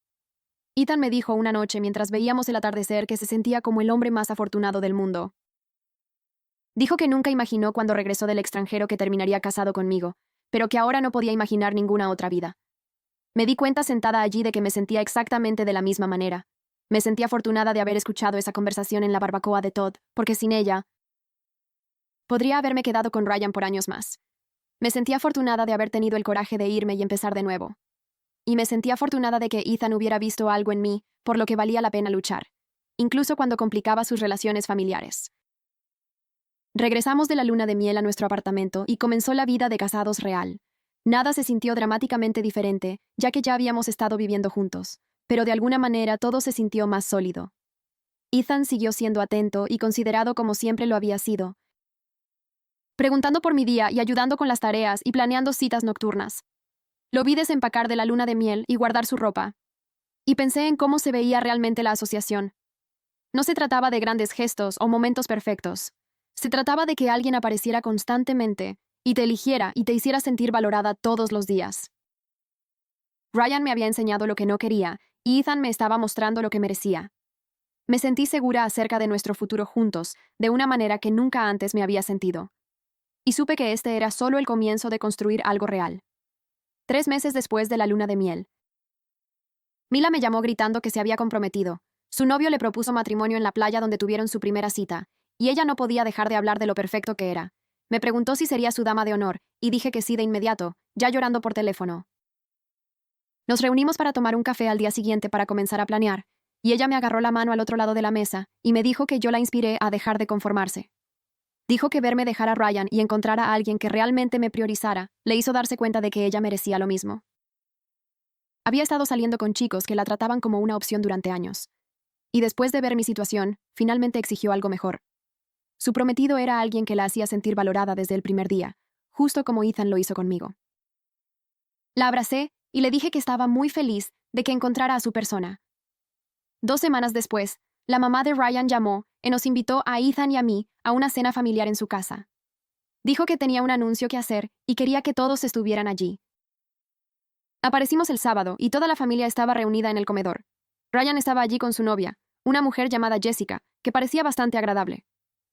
Ethan me dijo una noche mientras veíamos el atardecer que se sentía como el hombre más afortunado del mundo. Dijo que nunca imaginó cuando regresó del extranjero que terminaría casado conmigo, pero que ahora no podía imaginar ninguna otra vida. Me di cuenta sentada allí de que me sentía exactamente de la misma manera. Me sentí afortunada de haber escuchado esa conversación en la barbacoa de Todd, porque sin ella, podría haberme quedado con Ryan por años más. Me sentí afortunada de haber tenido el coraje de irme y empezar de nuevo. Y me sentí afortunada de que Ethan hubiera visto algo en mí, por lo que valía la pena luchar, incluso cuando complicaba sus relaciones familiares. Regresamos de la luna de miel a nuestro apartamento y comenzó la vida de casados real. Nada se sintió dramáticamente diferente, ya que ya habíamos estado viviendo juntos, pero de alguna manera todo se sintió más sólido. Ethan siguió siendo atento y considerado como siempre lo había sido, preguntando por mi día y ayudando con las tareas y planeando citas nocturnas. Lo vi desempacar de la luna de miel y guardar su ropa. Y pensé en cómo se veía realmente la asociación. No se trataba de grandes gestos o momentos perfectos. Se trataba de que alguien apareciera constantemente y te eligiera y te hiciera sentir valorada todos los días. Ryan me había enseñado lo que no quería y Ethan me estaba mostrando lo que merecía. Me sentí segura acerca de nuestro futuro juntos, de una manera que nunca antes me había sentido. Y supe que este era solo el comienzo de construir algo real. 3 meses después de la luna de miel, Mila me llamó gritando que se había comprometido. Su novio le propuso matrimonio en la playa donde tuvieron su primera cita, y ella no podía dejar de hablar de lo perfecto que era. Me preguntó si sería su dama de honor, y dije que sí de inmediato, ya llorando por teléfono. Nos reunimos para tomar un café al día siguiente para comenzar a planear, y ella me agarró la mano al otro lado de la mesa y me dijo que yo la inspiré a dejar de conformarse. Dijo que verme dejar a Ryan y encontrar a alguien que realmente me priorizara le hizo darse cuenta de que ella merecía lo mismo. Había estado saliendo con chicos que la trataban como una opción durante años. y después de ver mi situación, finalmente exigió algo mejor. Su prometido era alguien que la hacía sentir valorada desde el primer día, justo como Ethan lo hizo conmigo. La abracé y le dije que estaba muy feliz de que encontrara a su persona. 2 semanas después, la mamá de Ryan llamó y nos invitó a Ethan y a mí a una cena familiar en su casa. Dijo que tenía un anuncio que hacer y quería que todos estuvieran allí. Aparecimos el sábado y toda la familia estaba reunida en el comedor. Ryan estaba allí con su novia, una mujer llamada Jessica, que parecía bastante agradable.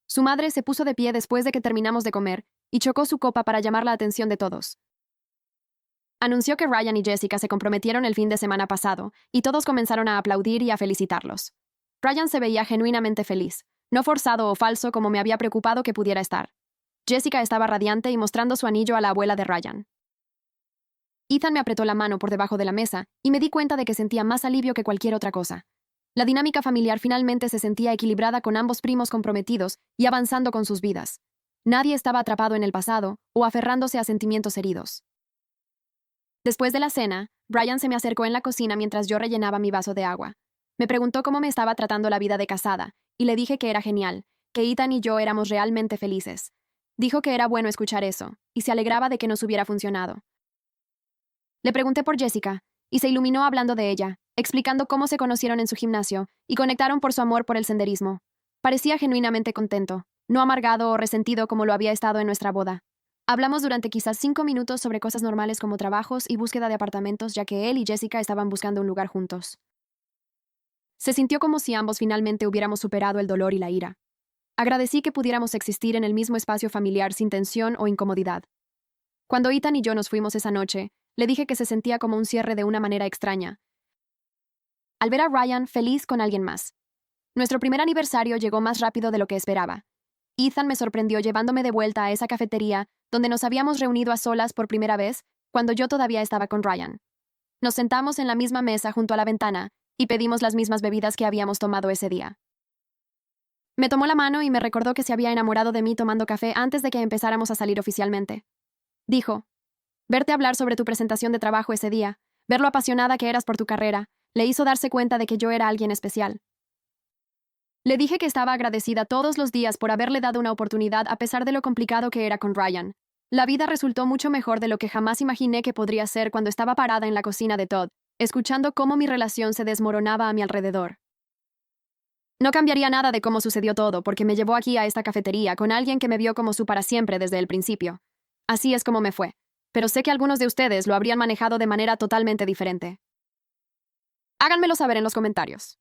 Su madre se puso de pie después de que terminamos de comer y chocó su copa para llamar la atención de todos. Anunció que Ryan y Jessica se comprometieron el fin de semana pasado y todos comenzaron a aplaudir y a felicitarlos. Ryan se veía genuinamente feliz, no forzado o falso como me había preocupado que pudiera estar. Jessica estaba radiante y mostrando su anillo a la abuela de Ryan. Ethan me apretó la mano por debajo de la mesa y me di cuenta de que sentía más alivio que cualquier otra cosa. La dinámica familiar finalmente se sentía equilibrada con ambos primos comprometidos y avanzando con sus vidas. Nadie estaba atrapado en el pasado o aferrándose a sentimientos heridos. Después de la cena, Ryan se me acercó en la cocina mientras yo rellenaba mi vaso de agua. Me preguntó cómo me estaba tratando la vida de casada, y le dije que era genial, que Ethan y yo éramos realmente felices. Dijo que era bueno escuchar eso, y se alegraba de que nos hubiera funcionado. Le pregunté por Jessica, y se iluminó hablando de ella, explicando cómo se conocieron en su gimnasio y conectaron por su amor por el senderismo. Parecía genuinamente contento, no amargado o resentido como lo había estado en nuestra boda. Hablamos durante quizás 5 minutos sobre cosas normales como trabajos y búsqueda de apartamentos, ya que él y Jessica estaban buscando un lugar juntos. Se sintió como si ambos finalmente hubiéramos superado el dolor y la ira. Agradecí que pudiéramos existir en el mismo espacio familiar sin tensión o incomodidad. Cuando Ethan y yo nos fuimos esa noche, le dije que se sentía como un cierre de una manera extraña, al ver a Ryan feliz con alguien más. Nuestro primer aniversario llegó más rápido de lo que esperaba. Ethan me sorprendió llevándome de vuelta a esa cafetería donde nos habíamos reunido a solas por primera vez, cuando yo todavía estaba con Ryan. Nos sentamos en la misma mesa junto a la ventana y pedimos las mismas bebidas que habíamos tomado ese día. Me tomó la mano y me recordó que se había enamorado de mí tomando café antes de que empezáramos a salir oficialmente. Dijo: verte hablar sobre tu presentación de trabajo ese día, ver lo apasionada que eras por tu carrera, le hizo darse cuenta de que yo era alguien especial. Le dije que estaba agradecida todos los días por haberle dado una oportunidad a pesar de lo complicado que era con Ryan. La vida resultó mucho mejor de lo que jamás imaginé que podría ser cuando estaba parada en la cocina de Todd, escuchando cómo mi relación se desmoronaba a mi alrededor. No cambiaría nada de cómo sucedió todo, porque me llevó aquí a esta cafetería con alguien que me vio como su para siempre desde el principio. Así es como me fue. Pero sé que algunos de ustedes lo habrían manejado de manera totalmente diferente. Háganmelo saber en los comentarios.